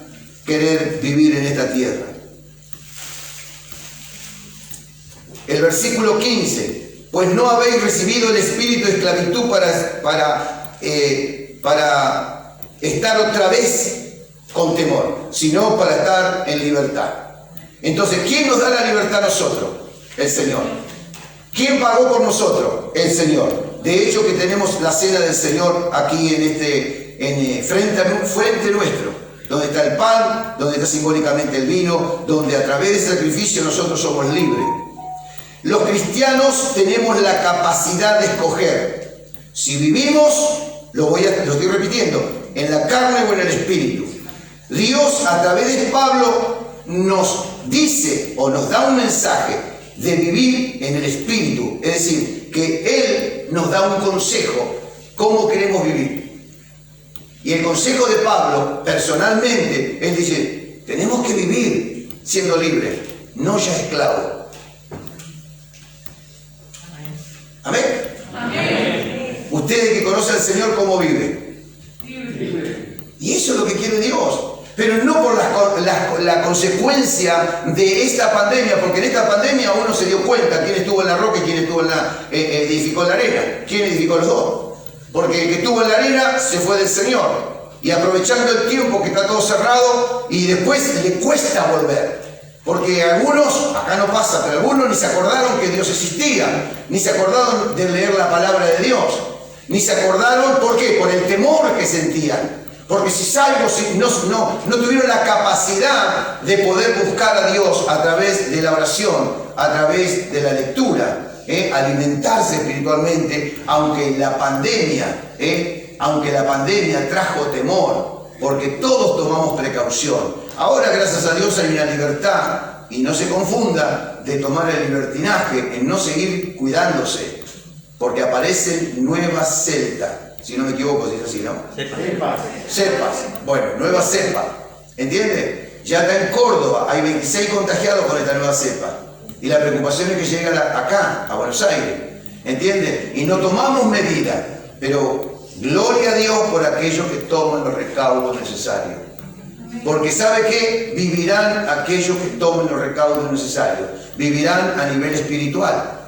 querer vivir en esta tierra. El versículo 15, pues no habéis recibido el espíritu de esclavitud para estar otra vez con temor, sino para estar en libertad. Entonces, ¿quién nos da la libertad a nosotros? El Señor. ¿Quién pagó por nosotros? El Señor. De hecho, que tenemos la cena del Señor aquí frente nuestro, donde está el pan, donde está simbólicamente el vino, donde a través del sacrificio nosotros somos libres. Los cristianos tenemos la capacidad de escoger si vivimos, lo estoy repitiendo, en la carne o en el espíritu. Dios a través de Pablo nos dice o nos da un mensaje de vivir en el espíritu, es decir, que Él nos da un consejo cómo queremos vivir. Y el consejo de Pablo, personalmente, él dice, tenemos que vivir siendo libres, no ya esclavos. Amén. Amén. Ustedes que conocen al Señor, ¿cómo viven? Y eso es lo que quiere Dios. pero no por la consecuencia de esta pandemia, porque en esta pandemia uno se dio cuenta quién estuvo en la roca y quién estuvo edificó en la arena, quién edificó los dos. Porque el que estuvo en la arena se fue del Señor, y aprovechando el tiempo que está todo cerrado, y después le cuesta volver. Porque algunos, acá no pasa, pero algunos ni se acordaron que Dios existía, ni se acordaron de leer la palabra de Dios, ni se acordaron, ¿por qué? Por el temor que sentían. Porque si salgo, no tuvieron la capacidad de poder buscar a Dios a través de la oración, a través de la lectura, alimentarse espiritualmente, aunque la pandemia trajo temor, porque todos tomamos precaución. Ahora, gracias a Dios, hay una libertad, y no se confunda, de tomar el libertinaje, en no seguir cuidándose, porque aparecen nuevas celtas. Si no me equivoco, si es así, ¿no? Cepas. Bueno, nueva cepa. ¿Entiende? Ya acá en Córdoba hay 26 contagiados con esta nueva cepa. Y la preocupación es que llega acá, a Buenos Aires. ¿Entiende? Y no tomamos medidas. Pero gloria a Dios por aquellos que toman los recaudos necesarios. Porque ¿sabe qué? Vivirán aquellos que tomen los recaudos necesarios. Vivirán a nivel espiritual.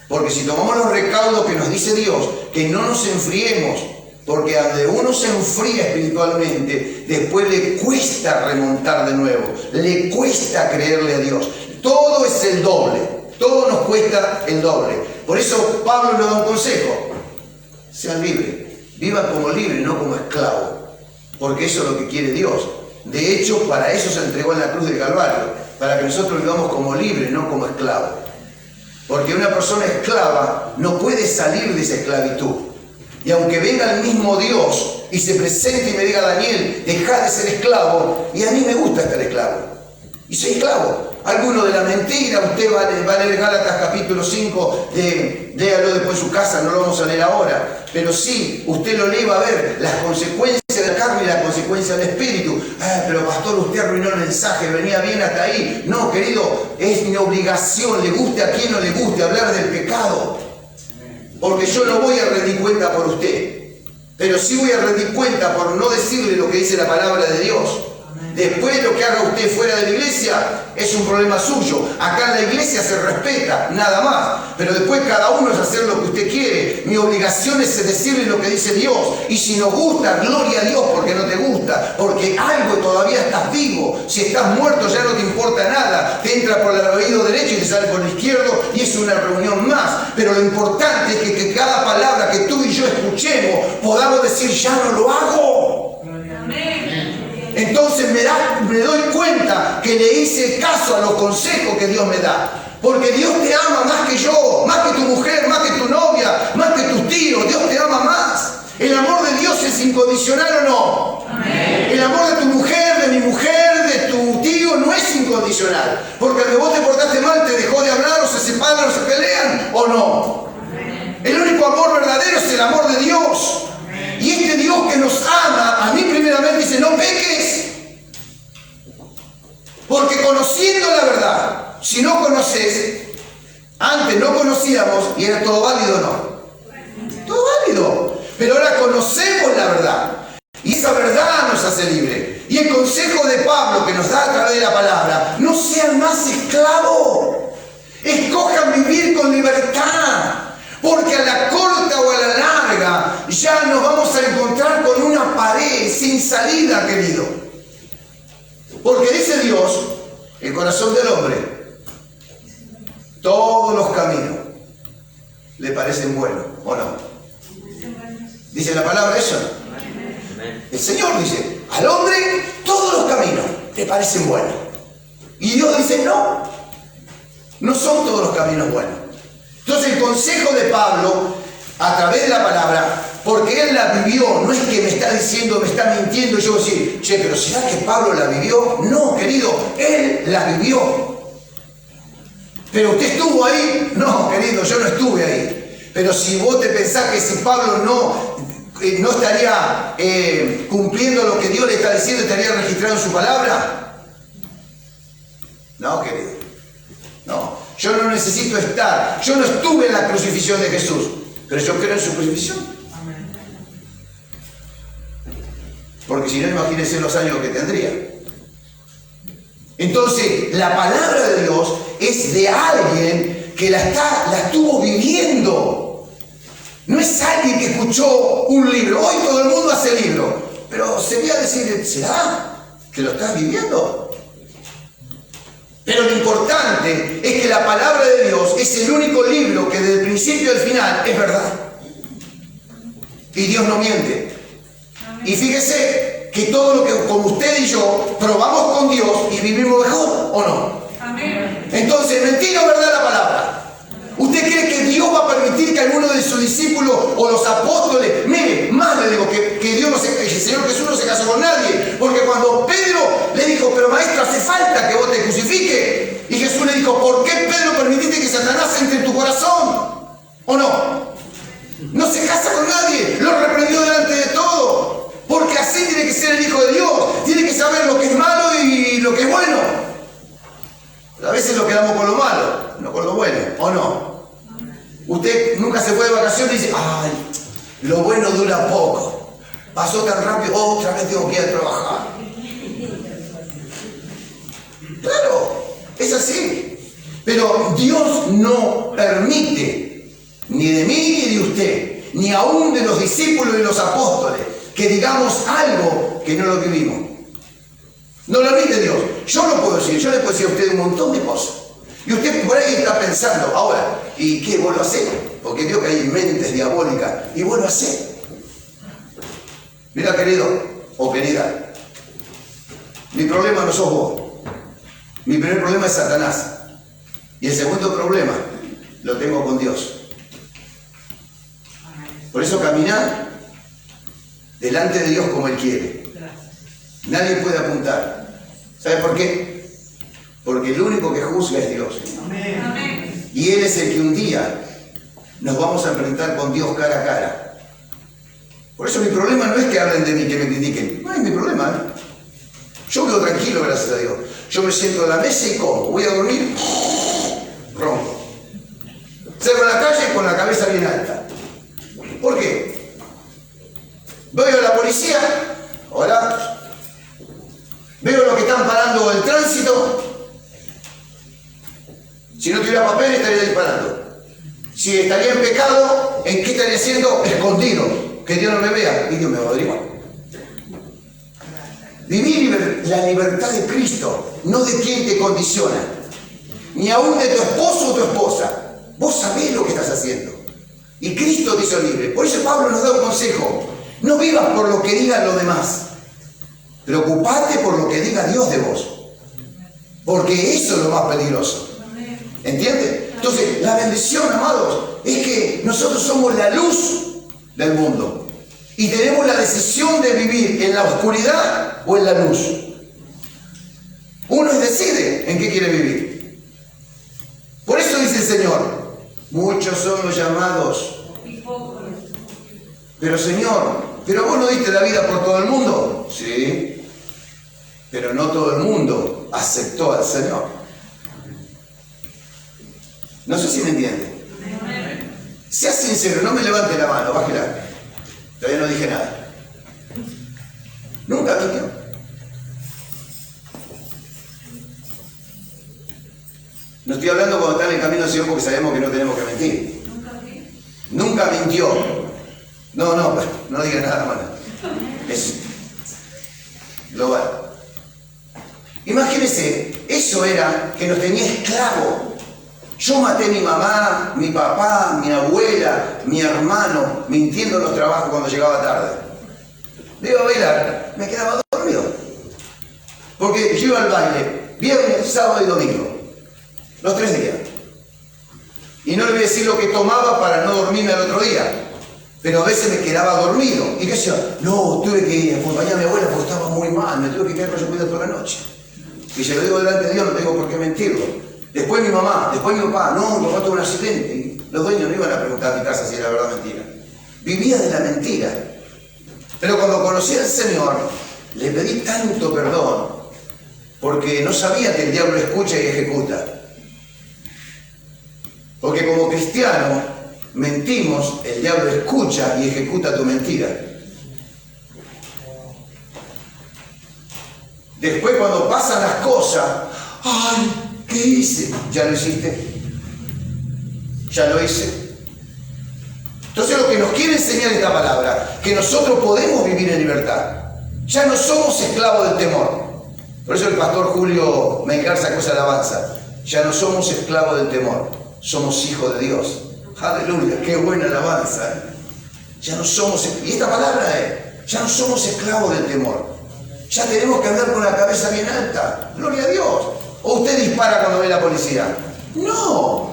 Porque si tomamos los recaudos que nos dice Dios, que no nos enfriemos, porque donde uno se enfría espiritualmente, después le cuesta remontar de nuevo, le cuesta creerle a Dios. Todo es el doble, todo nos cuesta el doble. Por eso Pablo nos da un consejo: sean libres, vivan como libres, no como esclavos, porque eso es lo que quiere Dios. De hecho, para eso se entregó en la cruz del Calvario, para que nosotros vivamos como libres, no como esclavos. Porque una persona esclava no puede salir de esa esclavitud. Y aunque venga el mismo Dios y se presente y me diga: Daniel, deja de ser esclavo, y a mí me gusta estar esclavo, y soy esclavo. Alguno de la mentira, usted va a leer Gálatas capítulo 5, léalo después en su casa, no lo vamos a leer ahora, pero sí, usted lo lee, va a ver las consecuencias de la carne y las consecuencias del espíritu. Pero pastor, usted arruinó el mensaje, venía bien hasta ahí. No, querido, es mi obligación, le guste a quien no le guste, hablar del pecado. Porque yo no voy a rendir cuenta por usted, pero sí voy a rendir cuenta por no decirle lo que dice la palabra de Dios. Después lo que haga usted fuera de la iglesia es un problema suyo. Acá en la iglesia se respeta, nada más. Pero después cada uno es hacer lo que usted quiere. Mi obligación es decirle lo que dice Dios. Y si nos gusta, gloria a Dios porque no te gusta. Porque algo todavía estás vivo. Si estás muerto ya no te importa nada. Te entra por el oído derecho y te sale por el izquierdo y es una reunión más. Pero lo importante es que cada palabra que tú y yo escuchemos podamos decir: ya no lo hago. Amén. Entonces me doy cuenta que le hice caso a los consejos que Dios me da. Porque Dios te ama más que yo, más que tu mujer, más que tu novia, más que tus tíos. Dios te ama más. ¿El amor de Dios es incondicional o no? Amén. El amor de tu mujer, de mi mujer, de tu tío no es incondicional. Porque al que vos te portaste mal, te dejó de hablar, o se separan, o se pelean, ¿o no? Amén. El único amor verdadero es el amor de Dios. Y este Dios que nos ama, a mí primeramente dice: no peques. Porque conociendo la verdad, si no conoces, antes no conocíamos y era todo válido o no. Todo válido. Pero ahora conocemos la verdad. Y esa verdad nos hace libre. Y el consejo de Pablo que nos da a través de la palabra: no sean más esclavos. Escojan vivir con libertad. Porque a la corta o a la larga ya nos vamos a encontrar con una pared sin salida, querido. Porque dice Dios, el corazón del hombre, todos los caminos le parecen buenos, ¿o no? ¿Dice la palabra eso? El Señor dice: al hombre todos los caminos le parecen buenos. Y Dios dice: no, no son todos los caminos buenos. Entonces el consejo de Pablo, a través de la palabra, porque él la vivió, no es que me está diciendo, me está mintiendo, yo voy a decir: che, pero ¿será que Pablo la vivió? No, querido, él la vivió. ¿Pero usted estuvo ahí? No, querido, yo no estuve ahí. Pero si vos te pensás que si Pablo no estaría cumpliendo lo que Dios le está diciendo, estaría registrado en su palabra. No, querido, no. Yo no necesito estar. Yo no estuve en la crucifixión de Jesús, pero yo creo en su crucifixión. Porque si no, imagínense los años que tendría. Entonces, la palabra de Dios es de alguien que la estuvo viviendo. No es alguien que escuchó un libro. Hoy todo el mundo hace libro. Pero sería decir, ¿será que lo estás viviendo? Pero lo importante es que la palabra de Dios es el único libro que desde el principio al final es verdad. Y Dios no miente. Y fíjese que todo lo que, como usted y yo, probamos con Dios y vivimos mejor, ¿o no? Amén. Entonces, mentira o verdad la palabra. ¿Usted cree que Dios va a permitir que alguno de sus discípulos o los apóstoles, mire, más le digo, que Dios no se, que el Señor Jesús no se casó con nadie? Porque cuando Pedro le dijo, pero maestro, hace falta que vos te crucifiques. Y Jesús le dijo, ¿por qué, Pedro, permitiste que Satanás entre en tu corazón? ¿O no? No se casa con nadie, lo reprendió delante de todo. Porque así tiene que ser el Hijo de Dios. Tiene que saber lo que es malo y lo que es bueno. A veces nos quedamos con lo malo, no con lo bueno, ¿o no? Usted nunca se fue de vacaciones y dice, ay, lo bueno dura poco. Pasó tan rápido, otra vez tengo que ir a trabajar. Claro, es así. Pero Dios no permite, ni de mí ni de usted, ni aún de los discípulos y los apóstoles, que digamos algo que no lo vivimos. No lo permite Dios. Yo no puedo decir, yo le puedo decir a usted un montón de cosas. Y usted por ahí está pensando, ahora, ¿y qué vuelvo a hacer? Porque Dios que hay mentes diabólicas, y vuelvo a hacer. Mira, querido o querida, mi problema no sos vos. Mi primer problema es Satanás. Y el segundo problema lo tengo con Dios. Por eso caminar delante de Dios como Él quiere. Nadie puede apuntar. ¿Sabe por qué? Porque el único que juzga es Dios. Amén. Y Él es el que un día nos vamos a enfrentar con Dios cara a cara. Por eso mi problema no es que hablen de mí, que me critiquen. No es mi problema, ¿eh? Yo vivo tranquilo, gracias a Dios. Yo me siento en la mesa y como. Voy a dormir, ronco. Salgo a la calle con la cabeza bien alta. ¿Por qué? Veo a la policía. Hola. Veo los que están parando el tránsito. Si no tuviera papel estaría disparando. Si estaría en pecado, ¿en qué estaría haciendo? Escondido. Que Dios no me vea y Dios me va a averiguar. Vivir la libertad de Cristo, no de quien te condiciona, ni aún de tu esposo o tu esposa. Vos sabés lo que estás haciendo. Y Cristo te hizo libre. Por eso Pablo nos da un consejo. No vivas por lo que digan los demás. Preocupate por lo que diga Dios de vos. Porque eso es lo más peligroso. ¿Entiendes? Entonces, la bendición, amados, es que nosotros somos la luz del mundo. Y tenemos la decisión de vivir en la oscuridad o en la luz. Uno decide en qué quiere vivir. Por eso dice el Señor, muchos son los llamados. Pero Señor, ¿pero vos no diste la vida por todo el mundo? Sí. Pero no todo el mundo aceptó al Señor. No sé si me entiende. Sea sincero, no me levante la mano, bájela. Todavía no dije nada. Nunca mintió. No estoy hablando cuando está en el camino del Señor porque sabemos que no tenemos que mentir. Nunca mintió. No diga nada, hermana. Es global. Imagínense, eso era que nos tenía esclavos. Yo maté a mi mamá, mi papá, mi abuela, mi hermano, mintiendo en los trabajos cuando llegaba tarde. Me iba a bailar, me quedaba dormido. Porque yo iba al baile, viernes, sábado y domingo. Los 3 días. Y no le voy a decir lo que tomaba para no dormirme al otro día. Pero a veces me quedaba dormido. ¿Y qué hacía? No, tuve que acompañar a mi abuela porque estaba muy mal, me tuve que quedar con su cuidado toda la noche. Y se lo digo delante de Dios, no tengo por qué mentirlo. Después mi mamá, después mi papá, no, mi papá tuvo un accidente. Y los dueños no iban a preguntar a mi casa si era verdad o mentira. Vivía de la mentira. Pero cuando conocí al Señor, le pedí tanto perdón, porque no sabía que el diablo escucha y ejecuta. Porque como cristiano, mentimos, el diablo escucha y ejecuta tu mentira. Después cuando pasan las cosas, ¡ay! ¿Qué hice? ¿Ya lo hiciste? ¿Ya lo hice? Entonces lo que nos quiere enseñar esta palabra, que nosotros podemos vivir en libertad. Ya no somos esclavos del temor. Por eso el pastor Julio Mengar sacó esa alabanza. Ya no somos esclavos del temor, somos hijos de Dios. Aleluya, qué buena alabanza. Ya no somos, y esta palabra es, ya no somos esclavos del temor. Ya tenemos que andar con la cabeza bien alta. Gloria a Dios. ¿O usted dispara cuando ve la policía? No.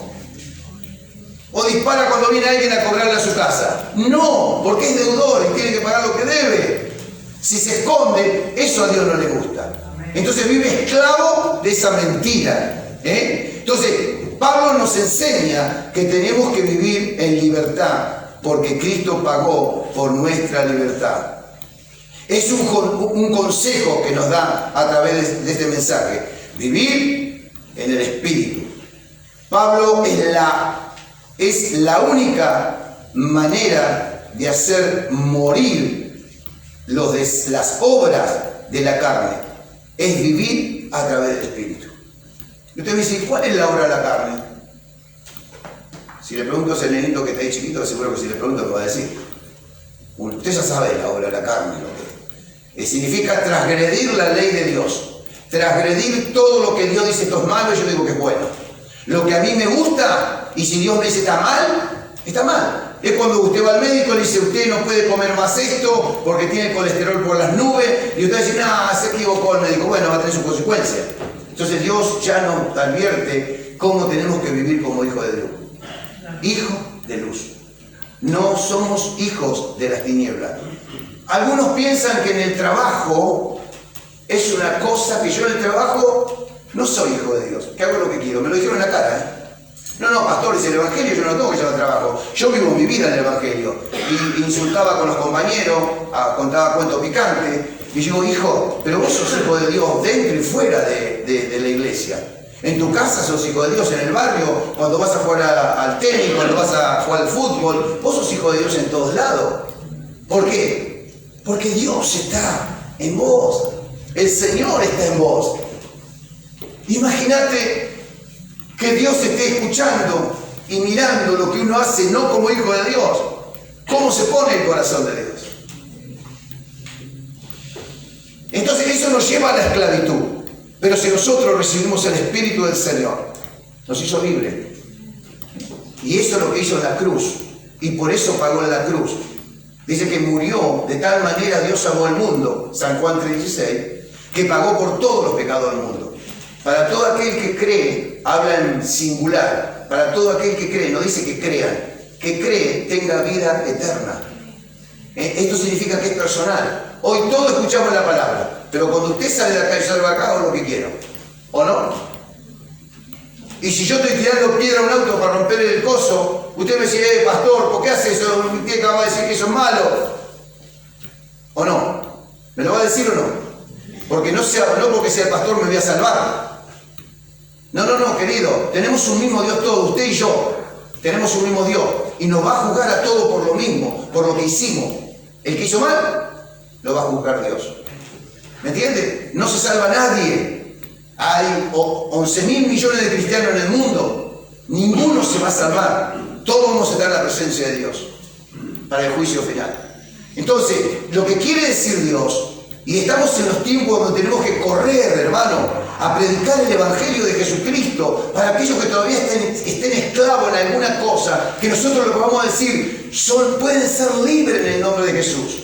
¿O dispara cuando viene alguien a cobrarle a su casa? No, porque es deudor y tiene que pagar lo que debe. Si se esconde, eso a Dios no le gusta. Entonces vive esclavo de esa mentira. Entonces, Pablo nos enseña que tenemos que vivir en libertad, porque Cristo pagó por nuestra libertad. Es un consejo que nos da a través de este mensaje. Vivir en el Espíritu. Pablo es la única manera de hacer morir las obras de la carne. Es vivir a través del Espíritu. Y usted me dice, ¿cuál es la obra de la carne? Si le pregunto a ese nenito que está ahí chiquito, seguro que si le pregunto me va a decir. Usted ya sabe la obra de la carne, lo que significa transgredir la ley de Dios. Transgredir todo lo que Dios dice esto es malo y yo digo que es bueno. Lo que a mí me gusta, y si Dios me dice está mal, está mal. Es cuando usted va al médico y le dice, usted no puede comer más esto porque tiene el colesterol por las nubes, y usted dice, no, se equivocó el médico. Bueno, va a tener su consecuencia. Entonces Dios ya nos advierte cómo tenemos que vivir como hijos de Dios. Hijo de luz. No somos hijos de las tinieblas. Algunos piensan que en el trabajo es una cosa que yo en el trabajo no soy hijo de Dios, que hago lo que quiero. Me lo dijeron en la cara, No, pastor, es el Evangelio, yo no tengo que llevar trabajo. Yo vivo mi vida en el Evangelio. Y insultaba con los compañeros, contaba cuentos picantes. Y yo digo, hijo, pero vos sos hijo de Dios dentro y fuera de la iglesia. En tu casa sos hijo de Dios, en el barrio, cuando vas a jugar al tenis, cuando vas a jugar al fútbol, vos sos hijo de Dios en todos lados. ¿Por qué? Porque Dios está en vos. El Señor está en vos. Imagínate que Dios esté escuchando y mirando lo que uno hace, no como hijo de Dios. ¿Cómo se pone el corazón de Dios? Entonces eso nos lleva a la esclavitud. Pero si nosotros recibimos el Espíritu del Señor, nos hizo libres. Y eso es lo que hizo en la cruz. Y por eso pagó en la cruz. Dice que murió, de tal manera Dios amó al mundo, San Juan 3:16, que pagó por todos los pecados del mundo. Para todo aquel que cree, habla en singular, para todo aquel que cree, no dice que crean, que cree tenga vida eterna. Esto significa que es personal. Hoy todos escuchamos la palabra, pero cuando usted sale de acá y salga acá, hago lo que quiero, ¿o no? Y si yo estoy tirando piedra a un auto para romper el coso, usted me dice, pastor, ¿por qué hace eso? ¿Usted acaba de decir que eso es malo? ¿O no? ¿Me lo va a decir o no? Porque no porque sea el pastor me voy a salvar. No, querido. Tenemos un mismo Dios todos, usted y yo. Tenemos un mismo Dios. Y nos va a juzgar a todos por lo mismo, por lo que hicimos. El que hizo mal, lo va a juzgar Dios. ¿Me entiende? No se salva nadie. Hay 11.000 millones de cristianos en el mundo. Ninguno se va a salvar. Todos vamos a estar en la presencia de Dios para el juicio final. Entonces, lo que quiere decir Dios, y estamos en los tiempos donde tenemos que correr, hermano, a predicar el Evangelio de Jesucristo para aquellos que todavía estén esclavos en alguna cosa, que nosotros lo que vamos a decir pueden ser libres en el nombre de Jesús.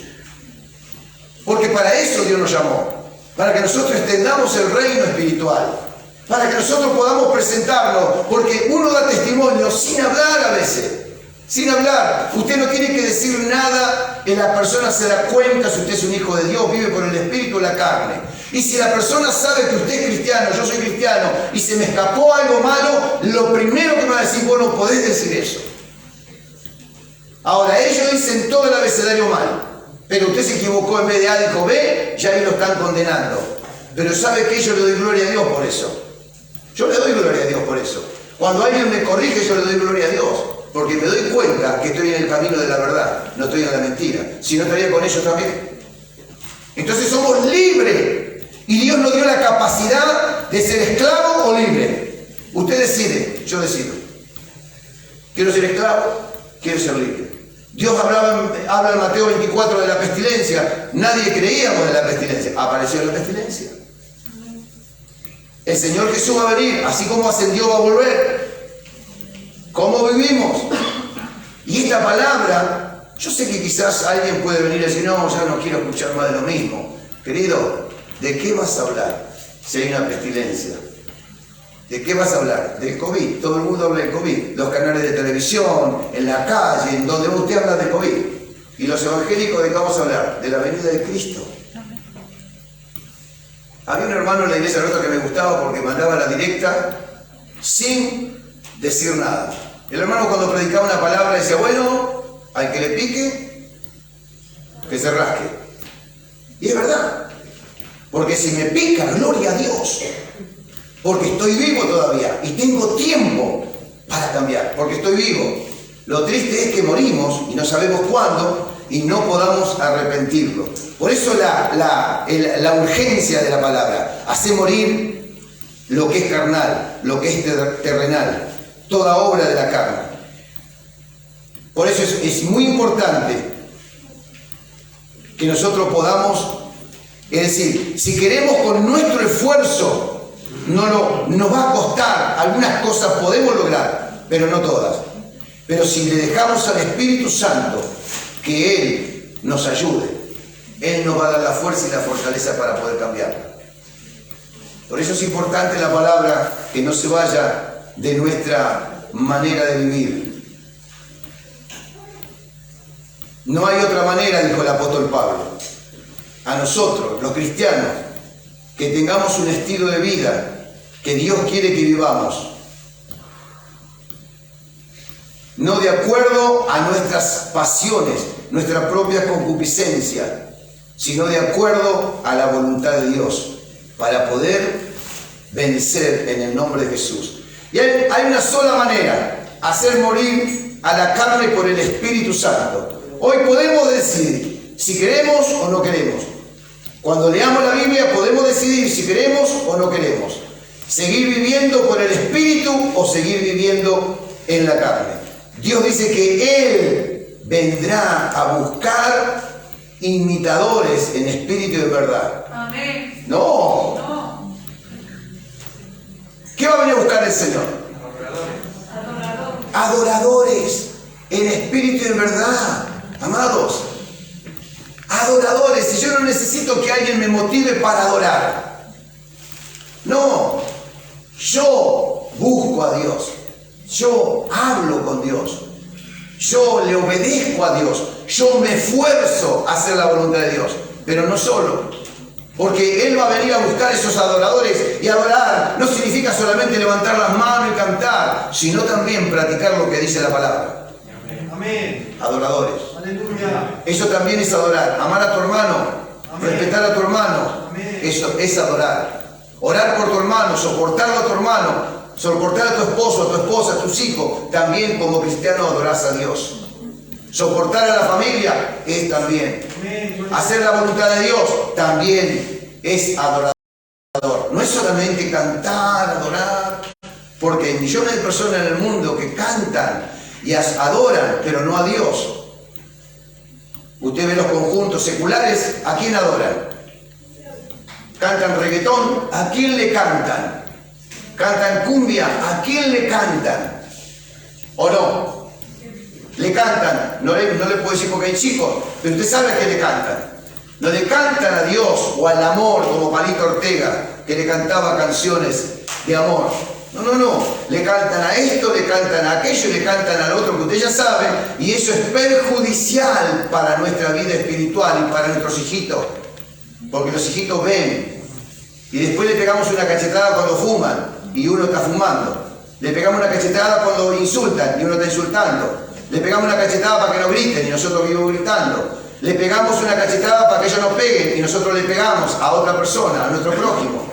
Porque para eso Dios nos llamó, para que nosotros extendamos el reino espiritual, para que nosotros podamos presentarnos, porque uno da testimonio sin hablar a veces. Sin hablar, usted no tiene que decir nada y la persona se da cuenta si usted es un hijo de Dios, vive por el Espíritu o la carne. Y si la persona sabe que usted es cristiano, yo soy cristiano, y se me escapó algo malo, lo primero que me va a decir, vos no podés decir eso. Ahora, ellos dicen todo el abecedario mal, pero usted se equivocó, en vez de A dijo B, ya ahí lo están condenando. Pero sabe que yo le doy gloria a Dios por eso. Yo le doy gloria a Dios por eso. Cuando alguien me corrige, yo le doy gloria a Dios. Porque me doy cuenta que estoy en el camino de la verdad, no estoy en la mentira. Si no, estaría con ellos también. Entonces somos libres. Y Dios nos dio la capacidad de ser esclavo o libre. Usted decide, yo decido. ¿Quiero ser esclavo? Quiero ser libre. Dios habla en Mateo 24 de la pestilencia. Nadie creíamos de la pestilencia. Apareció la pestilencia. El Señor Jesús va a venir, así como ascendió va a volver. ¿Cómo vivimos? Y esta palabra, yo sé que quizás alguien puede venir y decir, no, ya no quiero escuchar más de lo mismo. Querido, ¿de qué vas a hablar si hay una pestilencia? ¿De qué vas a hablar? Del COVID. Todo el mundo habla del COVID. Los canales de televisión, en la calle, en donde usted habla de COVID. Y los evangélicos, ¿de qué vamos a hablar? De la venida de Cristo. Había un hermano en la iglesia nuestra que me gustaba porque mandaba la directa sin decir nada. El hermano cuando predicaba una palabra decía, bueno, al que le pique, que se rasque. Y es verdad. Porque si me pica, gloria a Dios. Porque estoy vivo todavía y tengo tiempo para cambiar, porque estoy vivo. Lo triste es que morimos y no sabemos cuándo y no podamos arrepentirlo. Por eso la urgencia de la palabra, hace morir lo que es carnal, lo que es terrenal, toda obra de la carne. Por eso es muy importante que nosotros podamos, es decir, si queremos con nuestro esfuerzo, nos va a costar, algunas cosas podemos lograr, pero no todas. Pero si le dejamos al Espíritu Santo que Él nos ayude, Él nos va a dar la fuerza y la fortaleza para poder cambiar. Por eso es importante la palabra, que no se vaya de nuestra manera de vivir. No hay otra manera, dijo el apóstol Pablo. A nosotros, los cristianos, que tengamos un estilo de vida que Dios quiere que vivamos, no de acuerdo a nuestras pasiones, nuestra propia concupiscencia, sino de acuerdo a la voluntad de Dios, para poder vencer en el nombre de Jesús. Y hay una sola manera, hacer morir a la carne por el Espíritu Santo. Hoy podemos decidir si queremos o no queremos. Cuando leamos la Biblia podemos decidir si queremos o no queremos. Seguir viviendo por el Espíritu o seguir viviendo en la carne. Dios dice que Él vendrá a buscar imitadores en espíritu y en verdad. Amén. No. ¿Qué va a venir a buscar el Señor? Adoradores en espíritu y en verdad. Amados, adoradores. Y yo no necesito que alguien me motive para adorar. No, yo busco a Dios, yo hablo con Dios, yo le obedezco a Dios, yo me esfuerzo a hacer la voluntad de Dios, pero no solo, porque Él va a venir a buscar esos adoradores. Y adorar no significa solamente levantar las manos y cantar, sino también practicar lo que dice la palabra. Amén. Adoradores. Aleluya. Eso también es adorar. Amar a tu hermano, Amén. respetar a tu hermano. Amén. Eso es adorar. Orar por tu hermano, soportarlo a tu hermano, soportar a tu esposo, a tu esposa, a tus hijos. También como cristiano adorás a Dios. Soportar a la familia es también. Amén. Hacer la voluntad de Dios también es adorador. No es solamente cantar, adorar, porque hay millones de personas en el mundo que cantan y adoran, pero no a Dios. Usted ve los conjuntos seculares, ¿a quién adoran? Cantan reggaetón, ¿a quién le cantan? Cantan cumbia, ¿a quién le cantan? ¿O no? Le cantan, no le puedo decir porque hay chicos, pero usted sabe a qué le cantan. No le cantan a Dios o al amor, como Palito Ortega, que le cantaba canciones de amor. No, le cantan a esto, le cantan a aquello, le cantan al otro que usted ya sabe, y eso es perjudicial para nuestra vida espiritual y para nuestros hijitos, porque los hijitos ven, y después le pegamos una cachetada cuando fuman, y uno está fumando, le pegamos una cachetada cuando insultan, y uno está insultando, le pegamos una cachetada para que no griten, y nosotros vivimos gritando, le pegamos una cachetada para que ellos nos peguen, y nosotros le pegamos a otra persona, a nuestro prójimo.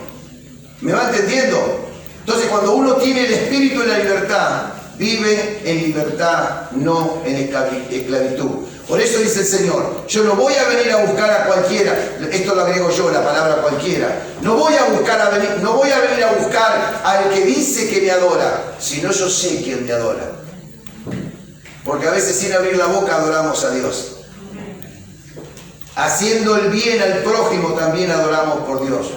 ¿Me va entendiendo? Entonces, cuando uno tiene el espíritu de la libertad, vive en libertad, no en esclavitud. Por eso dice el Señor, yo no voy a venir a buscar a cualquiera, esto lo agrego yo, la palabra cualquiera, no voy a venir a buscar al que dice que me adora, sino yo sé quién me adora. Porque a veces sin abrir la boca adoramos a Dios. Haciendo el bien al prójimo también adoramos por Dios,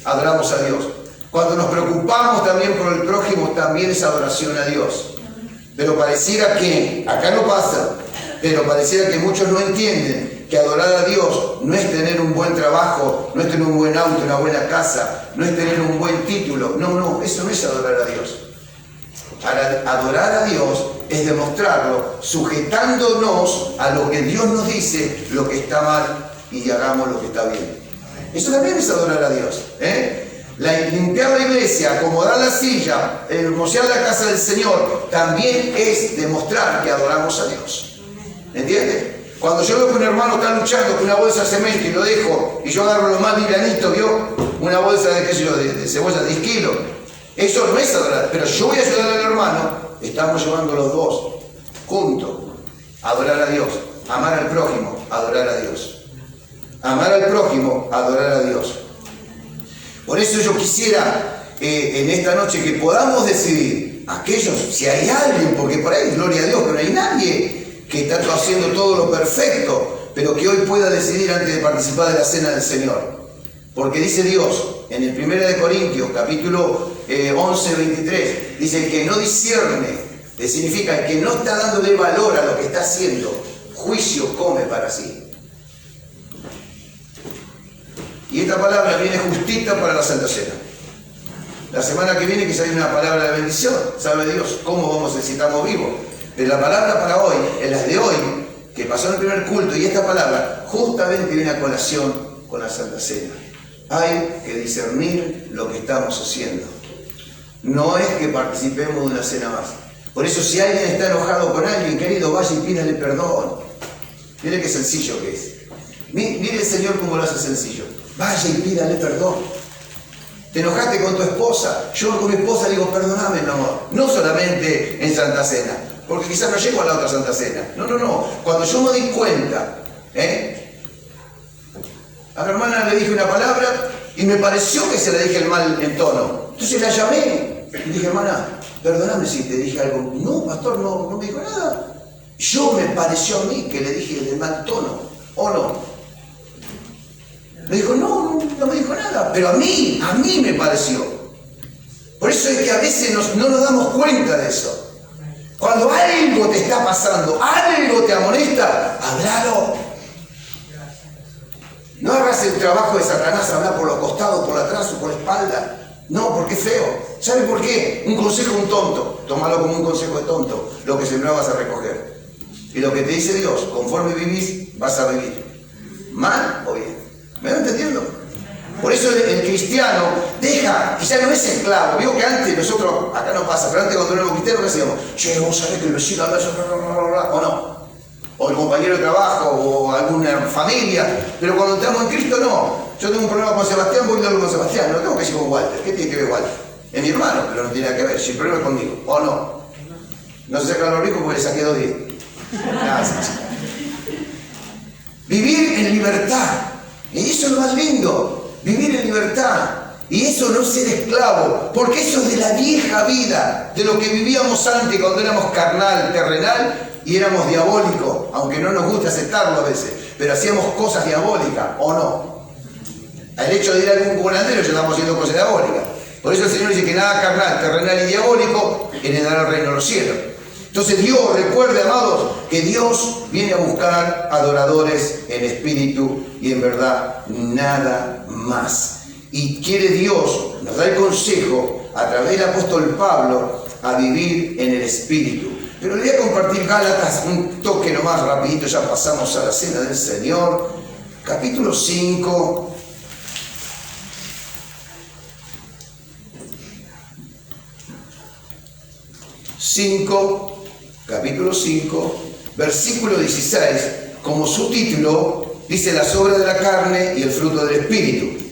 adoramos a Dios. Cuando nos preocupamos también por el prójimo también es adoración a Dios. Pero pareciera que, acá no pasa, pero pareciera que muchos no entienden que adorar a Dios no es tener un buen trabajo, no es tener un buen auto, una buena casa, no es tener un buen título. No, eso no es adorar a Dios. Adorar a Dios es demostrarlo sujetándonos a lo que Dios nos dice, lo que está mal, y hagamos lo que está bien. Eso también es adorar a Dios. Limpiar la iglesia, acomodar la silla, hermosear la casa del Señor, también es demostrar que adoramos a Dios. ¿Entiendes? Cuando yo veo que un hermano está luchando con una bolsa de cemento y lo dejo, y yo agarro lo más livianito, ¿vio? Una bolsa de, qué sé yo, de cebolla de 10 kilos. Eso no es adorar, pero yo voy a ayudar al hermano, estamos llevando los dos juntos. Adorar a Dios, amar al prójimo, adorar a Dios. Amar al prójimo, adorar a Dios. Por eso yo quisiera en esta noche que podamos decidir, aquellos, si hay alguien, porque por ahí, gloria a Dios, que no hay nadie que está haciendo todo lo perfecto, pero que hoy pueda decidir antes de participar de la cena del Señor. Porque dice Dios, en el 1 de Corintios, capítulo 11, 23, dice que no discierne, significa que no está dándole valor a lo que está haciendo, juicio come para sí. Y esta palabra viene justita para la Santa Cena. La semana que viene quizá hay una palabra de bendición, sabe Dios cómo vamos a decir estamos vivos. Pero la palabra para hoy, en las de hoy, que pasó en el primer culto, y esta palabra justamente viene a colación con la Santa Cena. Hay que discernir lo que estamos haciendo. No es que participemos de una cena más. Por eso si alguien está enojado con alguien, querido, vaya y pídale perdón. Mire qué sencillo que es. Mire el Señor cómo lo hace sencillo. Vaya y pídale perdón. Te enojaste con tu esposa. Yo con mi esposa digo, perdóname, mi amor. No solamente en Santa Cena, porque quizás no llego a la otra Santa Cena. No. Cuando yo me di cuenta, a mi hermana le dije una palabra y me pareció que se la dije el mal en tono. Entonces la llamé y dije, hermana, perdóname si te dije algo. No, pastor, no me dijo nada. Yo me pareció a mí que le dije de mal tono, ¿o no? Me dijo, no me dijo nada, pero a mí me pareció. Por eso es que a veces no nos damos cuenta de eso. Cuando algo te está pasando, algo te amonesta, háblalo. No hagas el trabajo de Satanás, hablar por los costados, por atrás o por la espalda. No, porque es feo. ¿Sabe por qué? Un consejo de un tonto. Tómalo como un consejo de tonto. Lo que sembrás vas a recoger. Y lo que te dice Dios, conforme vivís, vas a vivir. ¿Mal o bien? ¿Me van entendiendo? Por eso el cristiano deja, y ya no es esclavo. Vio que antes nosotros, acá no pasa, pero antes cuando éramos cristianos, ¿qué hacíamos? Che, vos sabés que el vecino habla eso, o no. O el compañero de trabajo, o alguna familia. Pero cuando entramos en Cristo, no. Yo tengo un problema con Sebastián, voy a hablar con Sebastián. No tengo que ir con Walter. ¿Qué tiene que ver Walter? Es mi hermano, pero no tiene nada que ver. Si el problema es conmigo, o no. No se sacan los ricos porque le saqué 2 días. Vivir en libertad. Y eso es lo más lindo, vivir en libertad. Y eso no es ser esclavo, porque eso es de la vieja vida, de lo que vivíamos antes cuando éramos carnal, terrenal, y éramos diabólicos, aunque no nos gusta aceptarlo a veces, pero hacíamos cosas diabólicas, ¿o no? Al hecho de ir a algún curandero ya estamos haciendo cosas diabólicas. Por eso el Señor dice que nada carnal, terrenal y diabólico heredará el reino de los cielos. Entonces Dios, recuerde, amados, que Dios viene a buscar adoradores en espíritu y en verdad, nada más. Y quiere Dios, nos da el consejo a través del apóstol Pablo a vivir en el espíritu. Pero le voy a compartir Gálatas, un toque nomás rapidito, ya pasamos a la cena del Señor. Capítulo 5. Capítulo 5, versículo 16, como subtítulo, dice las obras de la carne y el fruto del espíritu.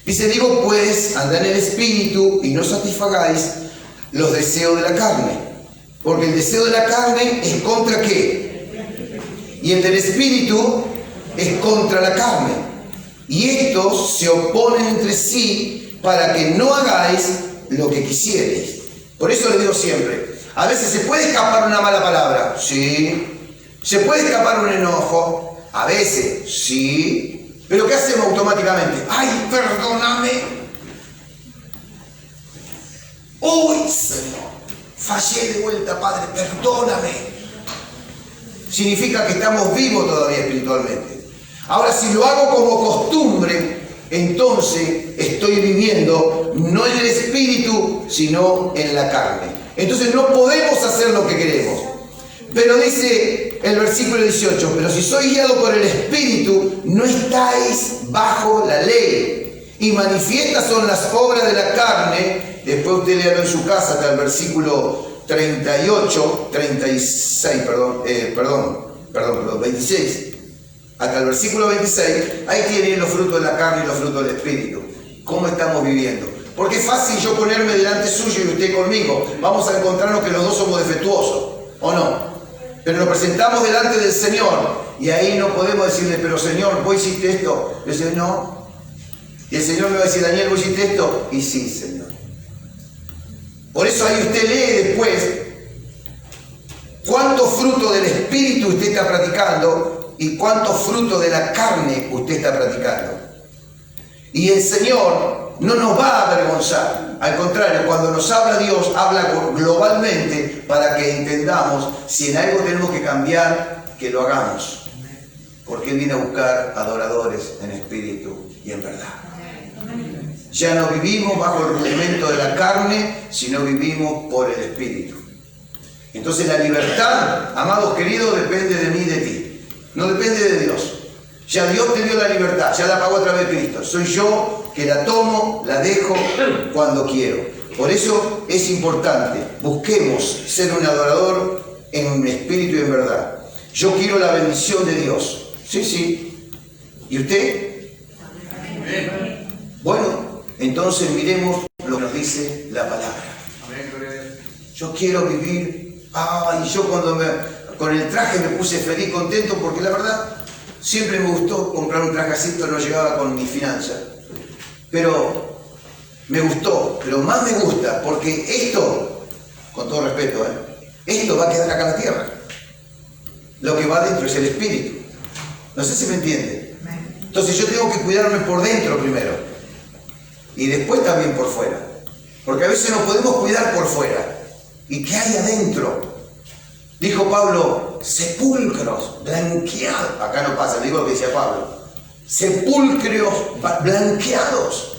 Dice, digo pues, andad en el espíritu y no satisfagáis los deseos de la carne. Porque el deseo de la carne es contra ¿qué? y el del espíritu es contra la carne. Y estos se oponen entre sí para que no hagáis lo que quisierais. Por eso le digo siempre, a veces se puede escapar una mala palabra, sí. Se puede escapar un enojo, a veces, sí. Pero ¿qué hacemos automáticamente? ¡Ay, perdóname! ¡Uy, Señor! Fallé de vuelta, Padre, perdóname. Significa que estamos vivos todavía espiritualmente. Ahora, si lo hago como costumbre, entonces estoy viviendo no en el espíritu, sino en la carne. Entonces no podemos hacer lo que queremos. Pero dice el versículo 18, pero si sois guiados por el espíritu, no estáis bajo la ley. Y manifiestas son las obras de la carne. Después usted léalo en su casa hasta el versículo 26. Hasta el versículo 26, ahí tienen los frutos de la carne y los frutos del espíritu. ¿Cómo estamos viviendo? Porque es fácil yo ponerme delante suyo y usted conmigo. Vamos a encontrarnos que los dos somos defectuosos, ¿o no? Pero nos presentamos delante del Señor y ahí no podemos decirle, pero Señor, ¿vos hiciste esto? Yo digo, no. Y el Señor me va a decir, Daniel, ¿vos hiciste esto? Y sí, Señor. Por eso ahí usted lee después cuántos frutos del espíritu usted está practicando y cuántos frutos de la carne usted está practicando. Y el Señor no nos va a avergonzar. Al contrario, cuando nos habla Dios, habla globalmente para que entendamos si en algo tenemos que cambiar, que lo hagamos. Porque Él viene a buscar adoradores en espíritu y en verdad. Ya no vivimos bajo el rudimento de la carne, sino vivimos por el espíritu. Entonces la libertad, amados queridos, depende de mí y de ti. No depende de Dios. Ya Dios te dio la libertad, ya la pagó a través de Cristo. Soy yo que la tomo, la dejo cuando quiero. Por eso es importante, busquemos ser un adorador en espíritu y en verdad. Yo quiero la bendición de Dios. Sí, sí. ¿Y usted? Bueno, entonces miremos lo que nos dice la palabra. Yo quiero vivir. Yo con el traje me puse feliz, contento, porque la verdad siempre me gustó comprar un trajecito, no llegaba con mi finanza. Pero me gustó, pero más me gusta, porque esto, con todo respeto, esto va a quedar acá en la tierra. Lo que va adentro es el espíritu. No sé si me entiende. Entonces yo tengo que cuidarme por dentro primero. Y después también por fuera. Porque a veces nos podemos cuidar por fuera. ¿Y qué hay adentro? Dijo Pablo, sepulcros blanqueados. Acá no pasa, digo lo que decía Pablo. Sepulcros blanqueados.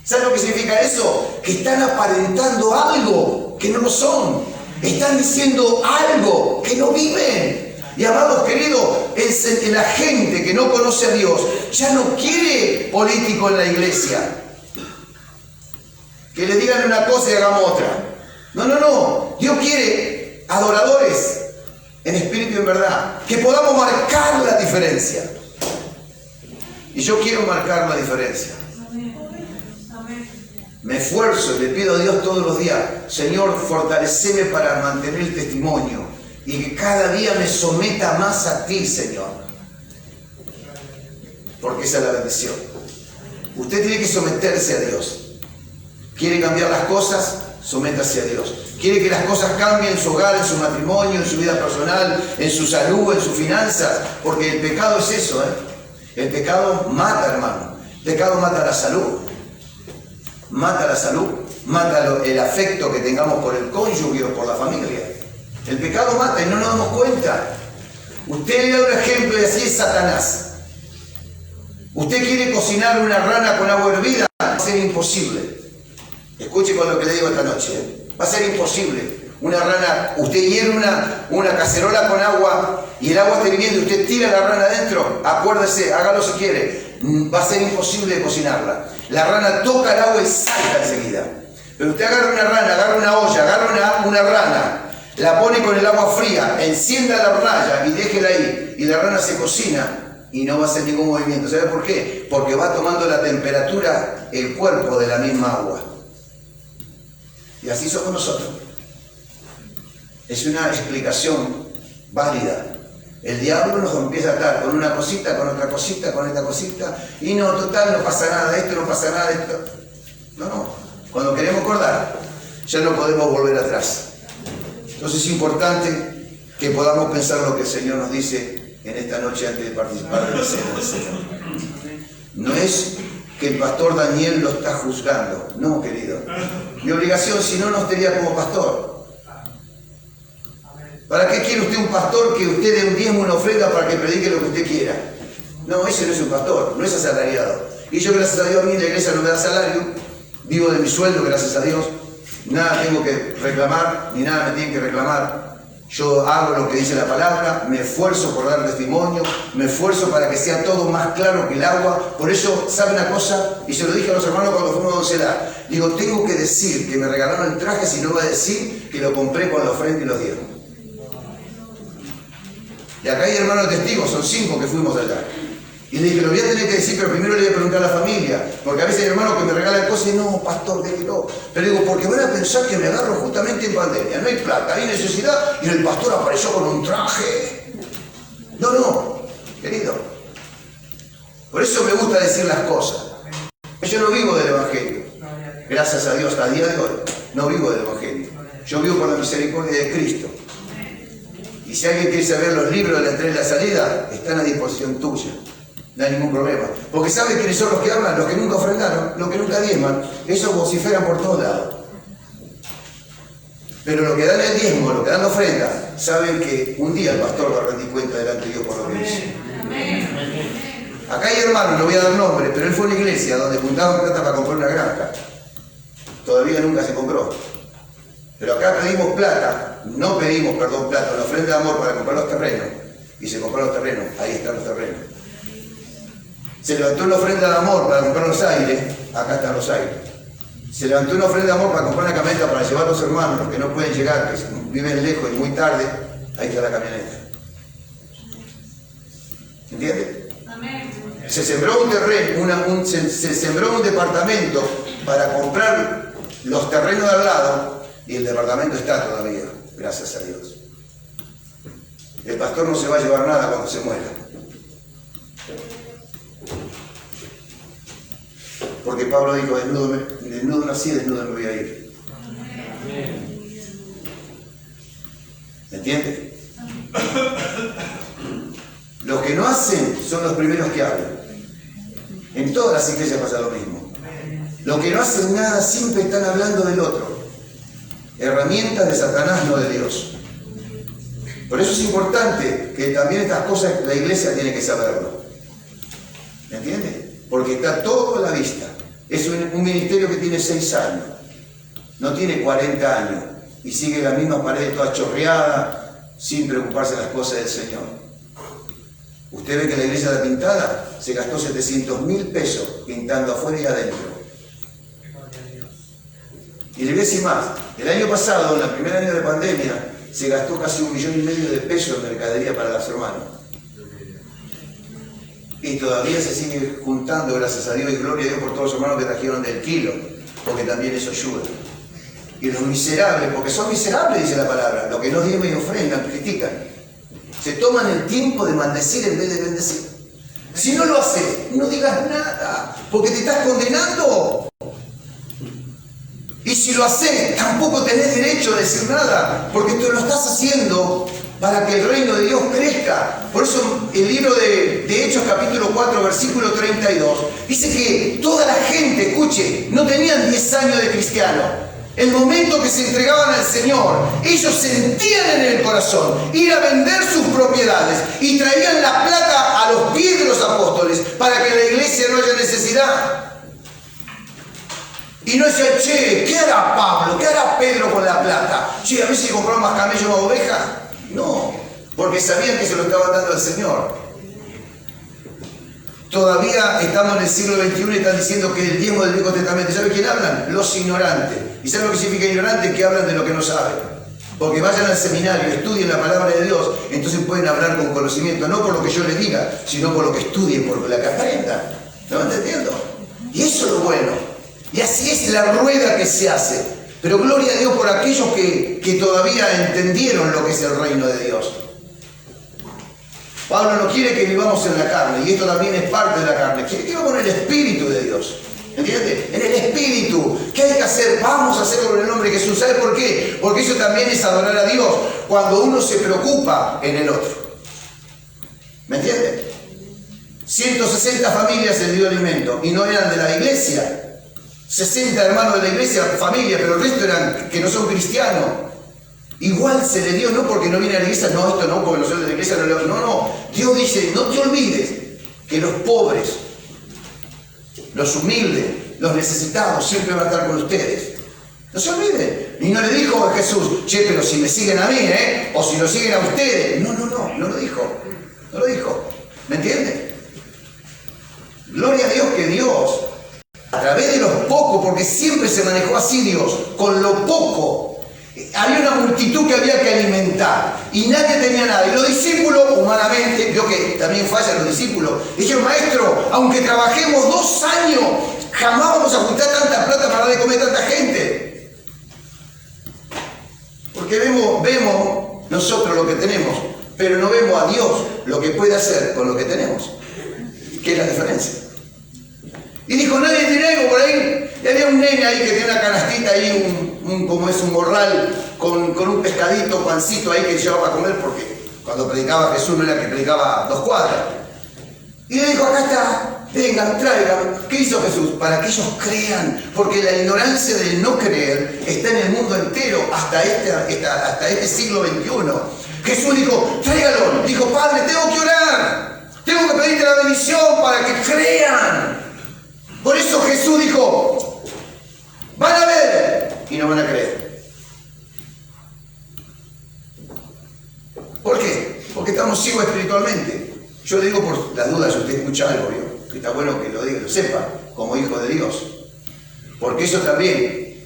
¿Saben lo que significa eso? Que están aparentando algo que no lo son. Están diciendo algo que no viven. Y amados queridos, la gente que no conoce a Dios ya no quiere político en la iglesia. Que le digan una cosa y hagamos otra. No. Dios quiere adoradores en espíritu y en verdad. Que podamos marcar la diferencia. Y yo quiero marcar la diferencia. Me esfuerzo y le pido a Dios todos los días, Señor, fortaleceme para mantener el testimonio y que cada día me someta más a ti, Señor. Porque esa es la bendición. Usted tiene que someterse a Dios. ¿Quiere cambiar las cosas? Sométase a Dios. ¿Quiere que las cosas cambien en su hogar, en su matrimonio, en su vida personal, en su salud, en sus finanzas? Porque el pecado es eso, El pecado mata, hermano. El pecado mata la salud. Mata la salud. Mata el afecto que tengamos por el cónyuge o por la familia. El pecado mata y no nos damos cuenta. Usted le da un ejemplo y así es Satanás. Usted quiere cocinar una rana con agua hervida, va a ser imposible. Escuche con lo que le digo esta noche. Va a ser imposible. Una rana, usted hierve una cacerola con agua y el agua está hirviendo y usted tira la rana adentro. Acuérdese, hágalo si quiere. Va a ser imposible de cocinarla. La rana toca el agua y salta enseguida. Pero usted agarra una rana, agarra una olla, agarra una rana, la pone con el agua fría, encienda la hornalla y déjela ahí. Y la rana se cocina y no va a hacer ningún movimiento. ¿Sabe por qué? Porque va tomando la temperatura, el cuerpo de la misma agua. Y así somos nosotros. Es una explicación válida. El diablo nos empieza a atar con una cosita, con otra cosita, con esta cosita, y no, total, no pasa nada de esto, no pasa nada de esto. No. Cuando queremos acordar, ya no podemos volver atrás. Entonces es importante que podamos pensar lo que el Señor nos dice en esta noche antes de participar de la cena del Señor. No es que el pastor Daniel lo está juzgando. No, querido. Mi obligación, si no, no estaría como pastor. ¿Para qué quiere usted un pastor que usted dé un diezmo, una ofrenda para que predique lo que usted quiera? No, ese no es un pastor, no es asalariado. Y yo, gracias a Dios, a mí la iglesia no me da salario, vivo de mi sueldo, gracias a Dios. Nada tengo que reclamar, ni nada me tienen que reclamar. Yo hago lo que dice la palabra, me esfuerzo por dar testimonio, me esfuerzo para que sea todo más claro que el agua. Por eso, ¿sabe una cosa? Y se lo dije a los hermanos cuando fuimos a Doncelar. Digo, tengo que decir que me regalaron el traje, si no voy a decir que lo compré con la ofrenda y los diezmos. Y acá hay hermanos testigos, son 5 que fuimos allá. Y le dije, lo voy a tener que decir, pero primero le voy a preguntar a la familia. Porque a veces hay hermanos que me regalan cosas y no, pastor, déjelo. Pero digo, porque van a pensar que me agarro justamente en pandemia. No hay plata, hay necesidad y el pastor apareció con un traje. No, querido. Por eso me gusta decir las cosas. Yo no vivo del Evangelio. Gracias a Dios, a día de hoy, no vivo del Evangelio. Yo vivo por la misericordia de Cristo. Y si alguien quiere saber los libros de la entrada y la salida, están a disposición tuya. No hay ningún problema. Porque ¿sabe quiénes son los que hablan? Los que nunca ofrendaron, los que nunca diezman. Esos vociferan por todos lados. Pero los que dan el diezmo, los que dan la ofrenda, saben que un día el pastor va a rendir cuenta delante de Dios por lo que hizo. Acá hay hermanos, no voy a dar nombre, pero él fue a una iglesia donde juntaban plata para comprar una granja. Todavía nunca se compró. Pero acá pedimos plata, no pedimos, perdón, plata, una ofrenda de amor para comprar los terrenos. Y se compraron los terrenos, ahí están los terrenos. Se levantó una ofrenda de amor para comprar los aires, acá están los aires. Se levantó una ofrenda de amor para comprar una camioneta para llevar a los hermanos, los que no pueden llegar, que viven lejos y muy tarde, ahí está la camioneta. ¿Entiendes? Amén. Se sembró un terreno, se sembró un departamento para comprar los terrenos de al lado y el departamento está todavía, gracias a Dios. El pastor no se va a llevar nada cuando se muera. Porque Pablo dijo, desnudo nací, desnudo me voy a ir. ¿Me entiendes? Los que no hacen son los primeros que hablan. En todas las iglesias pasa lo mismo. Los que no hacen nada siempre están hablando del otro. Herramientas de Satanás, no de Dios. Por eso es importante que también estas cosas la iglesia tiene que saberlo. ¿Me entiendes? Porque está todo a la vista. Es un ministerio que tiene 6 años. No tiene 40 años. Y sigue la misma pared toda chorreada, sin preocuparse de las cosas del Señor. Usted ve que la iglesia de pintada se gastó 700.000 pesos pintando afuera y adentro. Y le voy a decir más. El año pasado, en el primer año de pandemia, se gastó casi 1,5 millones de pesos en mercadería para los hermanos. Y todavía se sigue juntando, gracias a Dios, y gloria a Dios por todos los hermanos que trajeron del kilo, porque también eso ayuda. Y los miserables, porque son miserables, dice la palabra, los que no diezman y ofrendan, critican. Se toman el tiempo de maldecir en vez de bendecir. Si no lo haces, no digas nada, porque te estás condenando. Y si lo haces, tampoco tenés derecho a decir nada, porque tú lo estás haciendo para que el reino de Dios crezca. Por eso el libro de Hechos capítulo 4, versículo 32, dice que toda la gente, escuche, no tenían 10 años de cristiano. El momento que se entregaban al Señor, ellos sentían en el corazón ir a vender sus propiedades y traían la plata a los pies de los apóstoles para que en la iglesia no haya necesidad. Y no decían, che, ¿qué hará Pablo? ¿Qué hará Pedro con la plata? Che, a ver si compraron más camellos, más ovejas. No, porque sabían que se lo estaban dando al Señor. Todavía estamos en el siglo XXI y están diciendo que el diezmo del Viejo Testamento. ¿Sabe quién hablan? Los ignorantes. ¿Y saben lo que significa ignorante? Que hablan de lo que no saben. Porque vayan al seminario, estudien la palabra de Dios, entonces pueden hablar con conocimiento, no por lo que yo les diga, sino por lo que estudien, por lo que aprendan. ¿Me van entendiendo? Y eso es lo bueno. Y así es la rueda que se hace. Pero gloria a Dios por aquellos que todavía entendieron lo que es el reino de Dios. Pablo no quiere que vivamos en la carne, y esto también es parte de la carne. Quiere que vivamos en el Espíritu de Dios. ¿Entiendes? En el Espíritu. ¿Qué hay que hacer? Vamos a hacerlo en el nombre de Jesús. ¿Sabe por qué? Porque eso también es adorar a Dios. Cuando uno se preocupa en el otro. ¿Me entiendes? 160 familias se dio alimento y no eran de la iglesia. 60 hermanos de la iglesia, familia, pero el resto eran que no son cristianos. Igual se le dio, no porque no viene a la iglesia, no, esto no, porque no soy de la iglesia, no. Dios dice, no te olvides que los pobres, los humildes, los necesitados siempre van a estar con ustedes. No se olviden. Y no le dijo a Jesús, che, pero si me siguen a mí, o si lo siguen a ustedes. No lo dijo. No lo dijo. ¿Me entienden? Gloria a Dios que Dios, a través de los pocos, porque siempre se manejó así Dios, con lo poco. Había una multitud que había que alimentar y nadie tenía nada. Y los discípulos, humanamente, vio que también fallan los discípulos, dijeron, maestro, aunque trabajemos 2 años, jamás vamos a juntar tanta plata para darle de comer a tanta gente. Porque vemos nosotros lo que tenemos, pero no vemos a Dios lo que puede hacer con lo que tenemos. ¿Qué es la diferencia? Y dijo, nadie tiene algo por ahí. Y había un nene ahí que tiene una canastita ahí, como es un morral, con un pescadito, pancito ahí que llevaba a comer, porque cuando predicaba Jesús no era que predicaba 2 cuadras. Y le dijo, acá está, vengan, traigan. ¿Qué hizo Jesús? Para que ellos crean, porque la ignorancia del no creer está en el mundo entero, hasta este siglo XXI. Jesús dijo, tráigalo. Dijo, Padre, tengo que orar, tengo que pedirte la bendición para que crean. Por eso Jesús dijo, van a ver y no van a creer. ¿Por qué? Porque estamos ciegos espiritualmente. Yo le digo por las dudas, si usted escucha algo, ¿vio? Que está bueno que lo diga, lo sepa, como hijo de Dios. Porque eso también,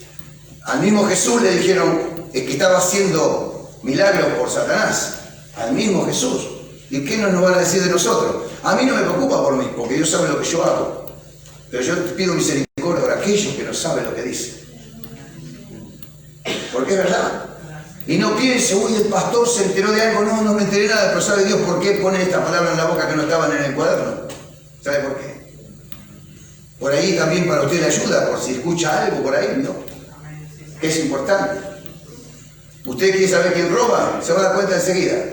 al mismo Jesús le dijeron que estaba haciendo milagros por Satanás. Al mismo Jesús. ¿Y qué nos van a decir de nosotros? A mí no me preocupa por mí, porque Dios sabe lo que yo hago. Pero yo pido misericordia por aquellos que no saben lo que dicen. Porque es verdad. Y no piense, uy, el pastor se enteró de algo. No me enteré nada, pero ¿sabe Dios por qué pone esta palabra en la boca que no estaban en el cuaderno? ¿Sabe por qué? Por ahí también para usted le ayuda, por si escucha algo por ahí, ¿no? Es importante. Usted quiere saber quién roba, se va a dar cuenta enseguida.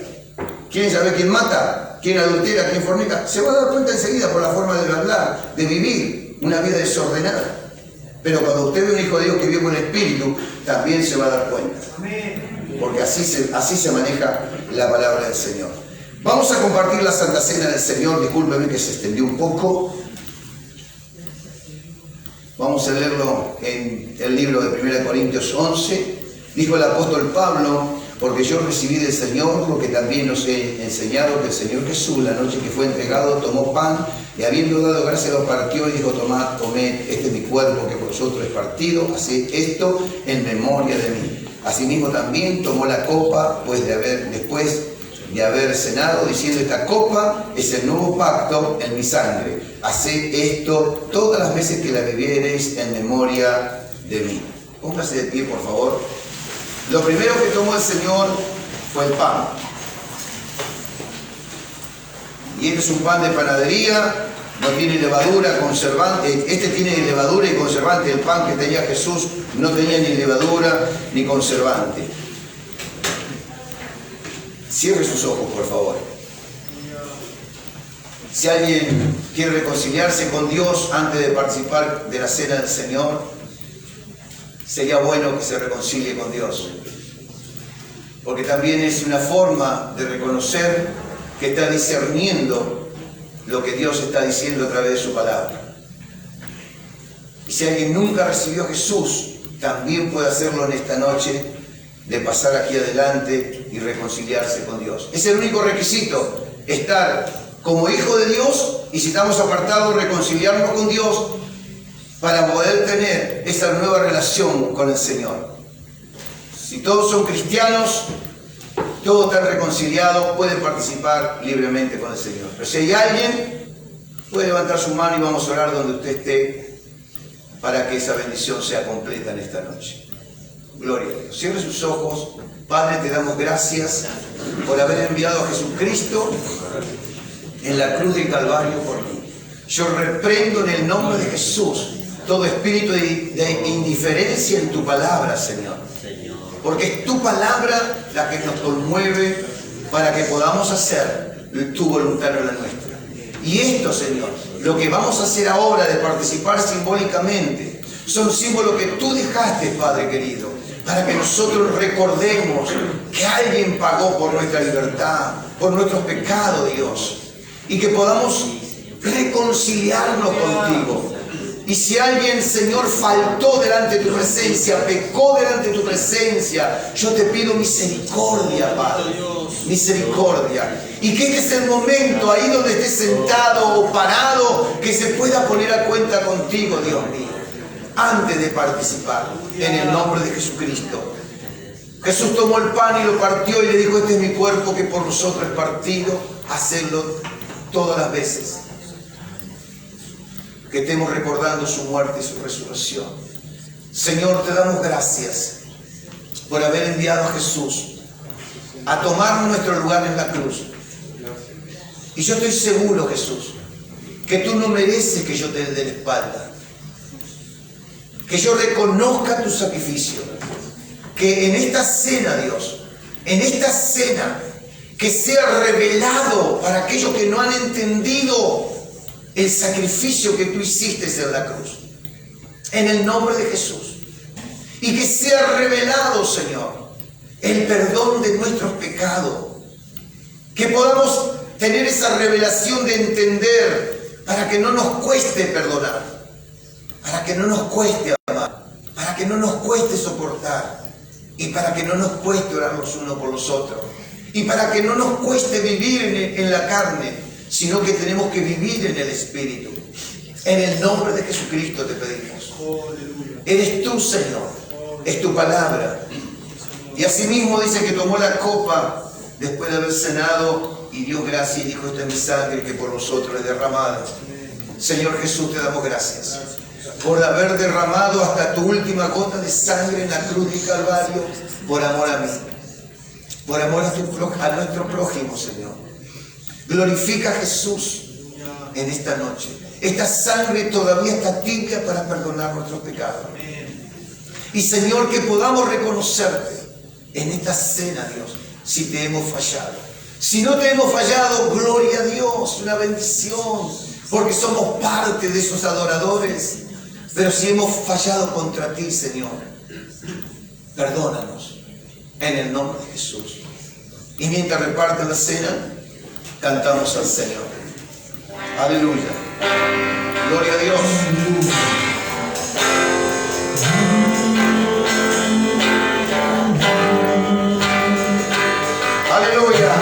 ¿Quiere saber quién mata? ¿Quién adultera? ¿Quién fornica? Se va a dar cuenta enseguida por la forma de hablar, de vivir una vida desordenada. Pero cuando usted ve un hijo de Dios que vive con el Espíritu, también se va a dar cuenta. Porque así se maneja la palabra del Señor. Vamos a compartir la Santa Cena del Señor. Discúlpeme que se extendió un poco. Vamos a leerlo en el libro de 1 Corintios 11. Dijo el apóstol Pablo, porque yo recibí del Señor lo que también os he enseñado, que el Señor Jesús, la noche que fue entregado, tomó pan y habiendo dado gracias lo partió y dijo, tomad, comed, este es mi cuerpo que por vosotros es partido, haced esto en memoria de mí. Asimismo también tomó la copa después de haber cenado, diciendo, esta copa es el nuevo pacto en mi sangre. Haced esto todas las veces que la bebiereis en memoria de mí. Póngase de pie, por favor. Lo primero que tomó el Señor fue el pan. Y este es un pan de panadería, no tiene levadura, conservante. Este tiene levadura y conservante. El pan que tenía Jesús no tenía ni levadura ni conservante. Cierre sus ojos, por favor. Si alguien quiere reconciliarse con Dios antes de participar de la cena del Señor, sería bueno que se reconcilie con Dios. Porque también es una forma de reconocer que está discerniendo lo que Dios está diciendo a través de su palabra. Y si alguien nunca recibió a Jesús, también puede hacerlo en esta noche, de pasar aquí adelante y reconciliarse con Dios. Es el único requisito, estar como hijo de Dios, y si estamos apartados, reconciliarnos con Dios para poder tener esa nueva relación con el Señor. Si todos son cristianos, todos están reconciliados, pueden participar libremente con el Señor. Pero si hay alguien, puede levantar su mano y vamos a orar donde usted esté para que esa bendición sea completa en esta noche. Gloria a Dios. Cierre sus ojos. Padre, te damos gracias por haber enviado a Jesucristo en la cruz del Calvario por mí. Yo reprendo en el nombre de Jesús todo espíritu de indiferencia en tu palabra, Señor. Porque es tu palabra la que nos conmueve para que podamos hacer tu voluntad, no la nuestra. Y esto, Señor, lo que vamos a hacer ahora de participar simbólicamente, son símbolos que tú dejaste, Padre querido, para que nosotros recordemos que alguien pagó por nuestra libertad, por nuestros pecados, Dios, y que podamos reconciliarnos contigo. Y si alguien, Señor, faltó delante de tu presencia, pecó delante de tu presencia, yo te pido misericordia, Padre, misericordia. Y que este es el momento, ahí donde estés sentado o parado, que se pueda poner a cuenta contigo, Dios mío, antes de participar, en el nombre de Jesucristo. Jesús tomó el pan y lo partió y le dijo: este es mi cuerpo que por nosotros es partido, hacedlo todas las veces que estemos recordando su muerte y su resurrección. Señor, te damos gracias por haber enviado a Jesús a tomar nuestro lugar en la cruz. Y yo estoy seguro, Jesús, que tú no mereces que yo te dé la espalda, que yo reconozca tu sacrificio, que en esta cena, Dios, en esta cena, que sea revelado para aquellos que no han entendido el sacrificio que tú hiciste en la cruz, en el nombre de Jesús. Y que sea revelado, Señor, el perdón de nuestros pecados. Que podamos tener esa revelación de entender, para que no nos cueste perdonar, para que no nos cueste amar, para que no nos cueste soportar, y para que no nos cueste orar los unos por los otros, y para que no nos cueste vivir en la carne, sino que tenemos que vivir en el Espíritu. En el nombre de Jesucristo te pedimos. Eres tú, Señor, es tu palabra. Y asimismo dice que tomó la copa después de haber cenado y dio gracias y dijo: esta es mi sangre que por nosotros es derramada. Señor Jesús, te damos gracias por haber derramado hasta tu última gota de sangre en la cruz del Calvario, por amor a mí, por amor a nuestro prójimo, Señor. Glorifica a Jesús en esta noche. Esta sangre todavía está tibia para perdonar nuestros pecados. Y Señor, que podamos reconocerte en esta cena, Dios, si te hemos fallado. Si no te hemos fallado, gloria a Dios, una bendición, porque somos parte de esos adoradores. Pero si hemos fallado contra ti, Señor, perdónanos en el nombre de Jesús. Y mientras reparten la cena, cantamos al Señor. Aleluya. Gloria a Dios. Aleluya.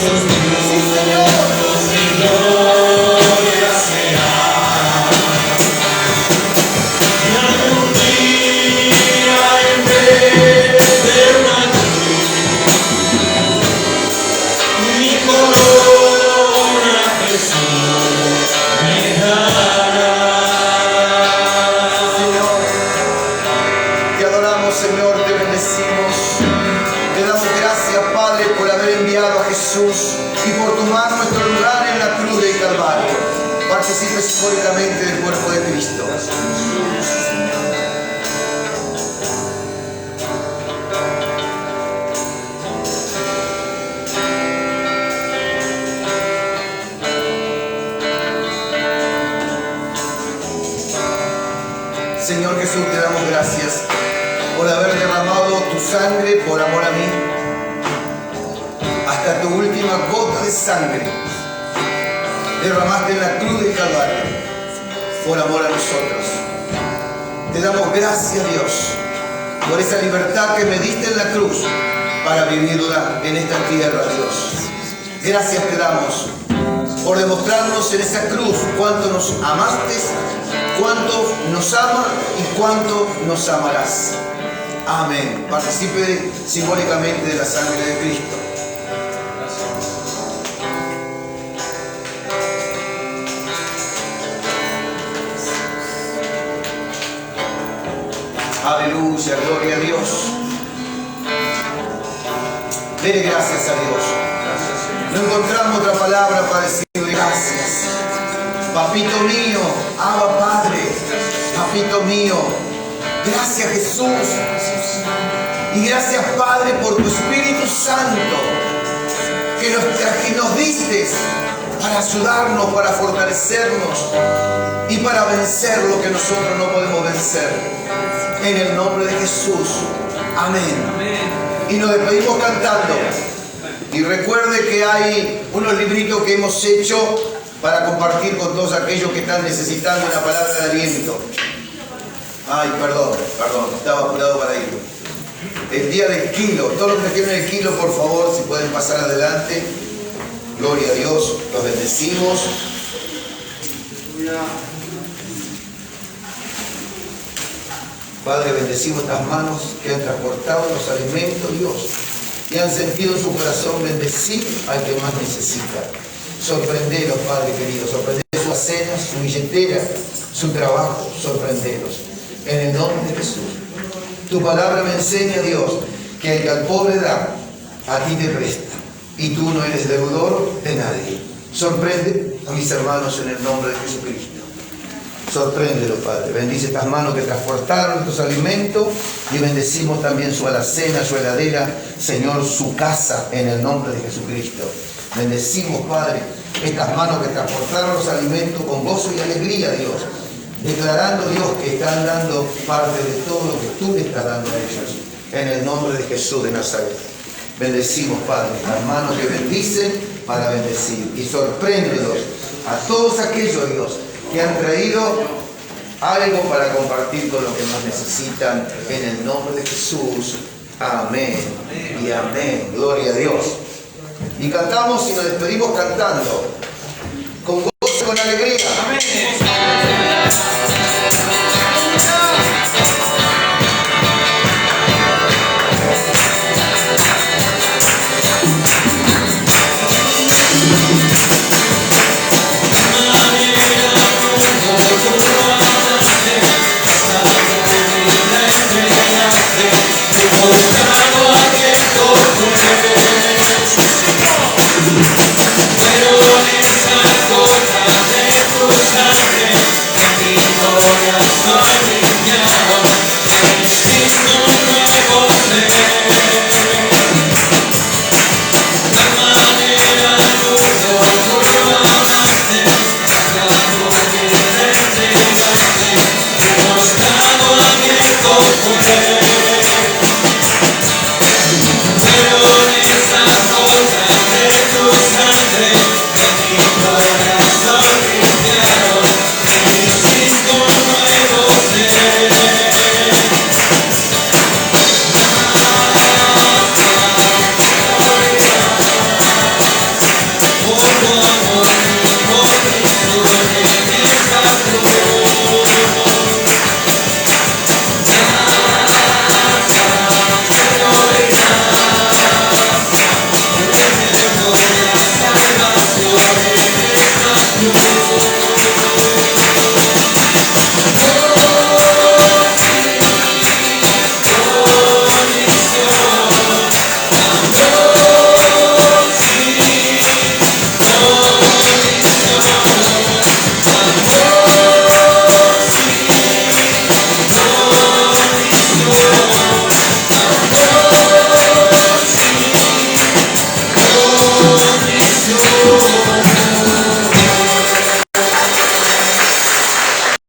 Sí, Señor. Señor, te adoramos, Señor, te bendecimos. Te damos gracias, Padre, por haber enviado a Jesús y por tomar nuestro lugar en la cruz del Calvario. Participe simbólicamente del cuerpo de Cristo. Señor Jesús, te damos gracias por haber derramado tu sangre por amor a mí, hasta tu última gota de sangre derramaste en la cruz del Calvario por amor a nosotros. Te damos gracias, Dios, por esa libertad que me diste en la cruz para vivirla en esta tierra, Dios. Gracias te damos por demostrarnos en esa cruz cuánto nos amaste, cuánto nos ama y cuánto nos amarás. Amén. Participe simbólicamente de la sangre de Cristo. Aleluya, gloria a Dios. Dele gracias a Dios. No encontramos otra palabra para decirle gracias. Papito mío, Abba Padre, papito mío, gracias Jesús. Y gracias Padre por tu Espíritu Santo que nos diste para ayudarnos, para fortalecernos y para vencer lo que nosotros no podemos vencer. En el nombre de Jesús. Amén. Y nos despedimos cantando. Y recuerde que hay unos libritos que hemos hecho para compartir con todos aquellos que están necesitando una palabra de aliento. Ay, perdón, estaba apurado para ir. El día del kilo, todos los que tienen el kilo, por favor, si pueden pasar adelante. Gloria a Dios, los bendecimos. Padre, bendecimos estas manos que han transportado los alimentos, Dios, y han sentido en su corazón bendecir al que más necesita. Sorprendelos, Padre querido, sorprendelos su cena, su billetera, su trabajo, sorprendelos. En el nombre de Jesús. Tu palabra me enseña, Dios, que el que al pobre da, a ti te presta, y tú no eres deudor de nadie. Sorprende a mis hermanos en el nombre de Jesucristo. Sorpréndelo, Padre. Bendice estas manos que transportaron estos alimentos y bendecimos también su alacena, su heladera, Señor, su casa, en el nombre de Jesucristo. Bendecimos, Padre, estas manos que transportaron los alimentos con gozo y alegría, Dios, declarando, Dios, que están dando parte de todo lo que tú le estás dando a ellos, en el nombre de Jesús de Nazaret. Bendecimos, Padre, las manos que bendicen para bendecir, y sorpréndelos a todos aquellos, Dios, que han traído algo para compartir con los que más necesitan, en el nombre de Jesús. Amén y amén. Gloria a Dios. Y cantamos y nos despedimos cantando con gozo y con alegría. Amén.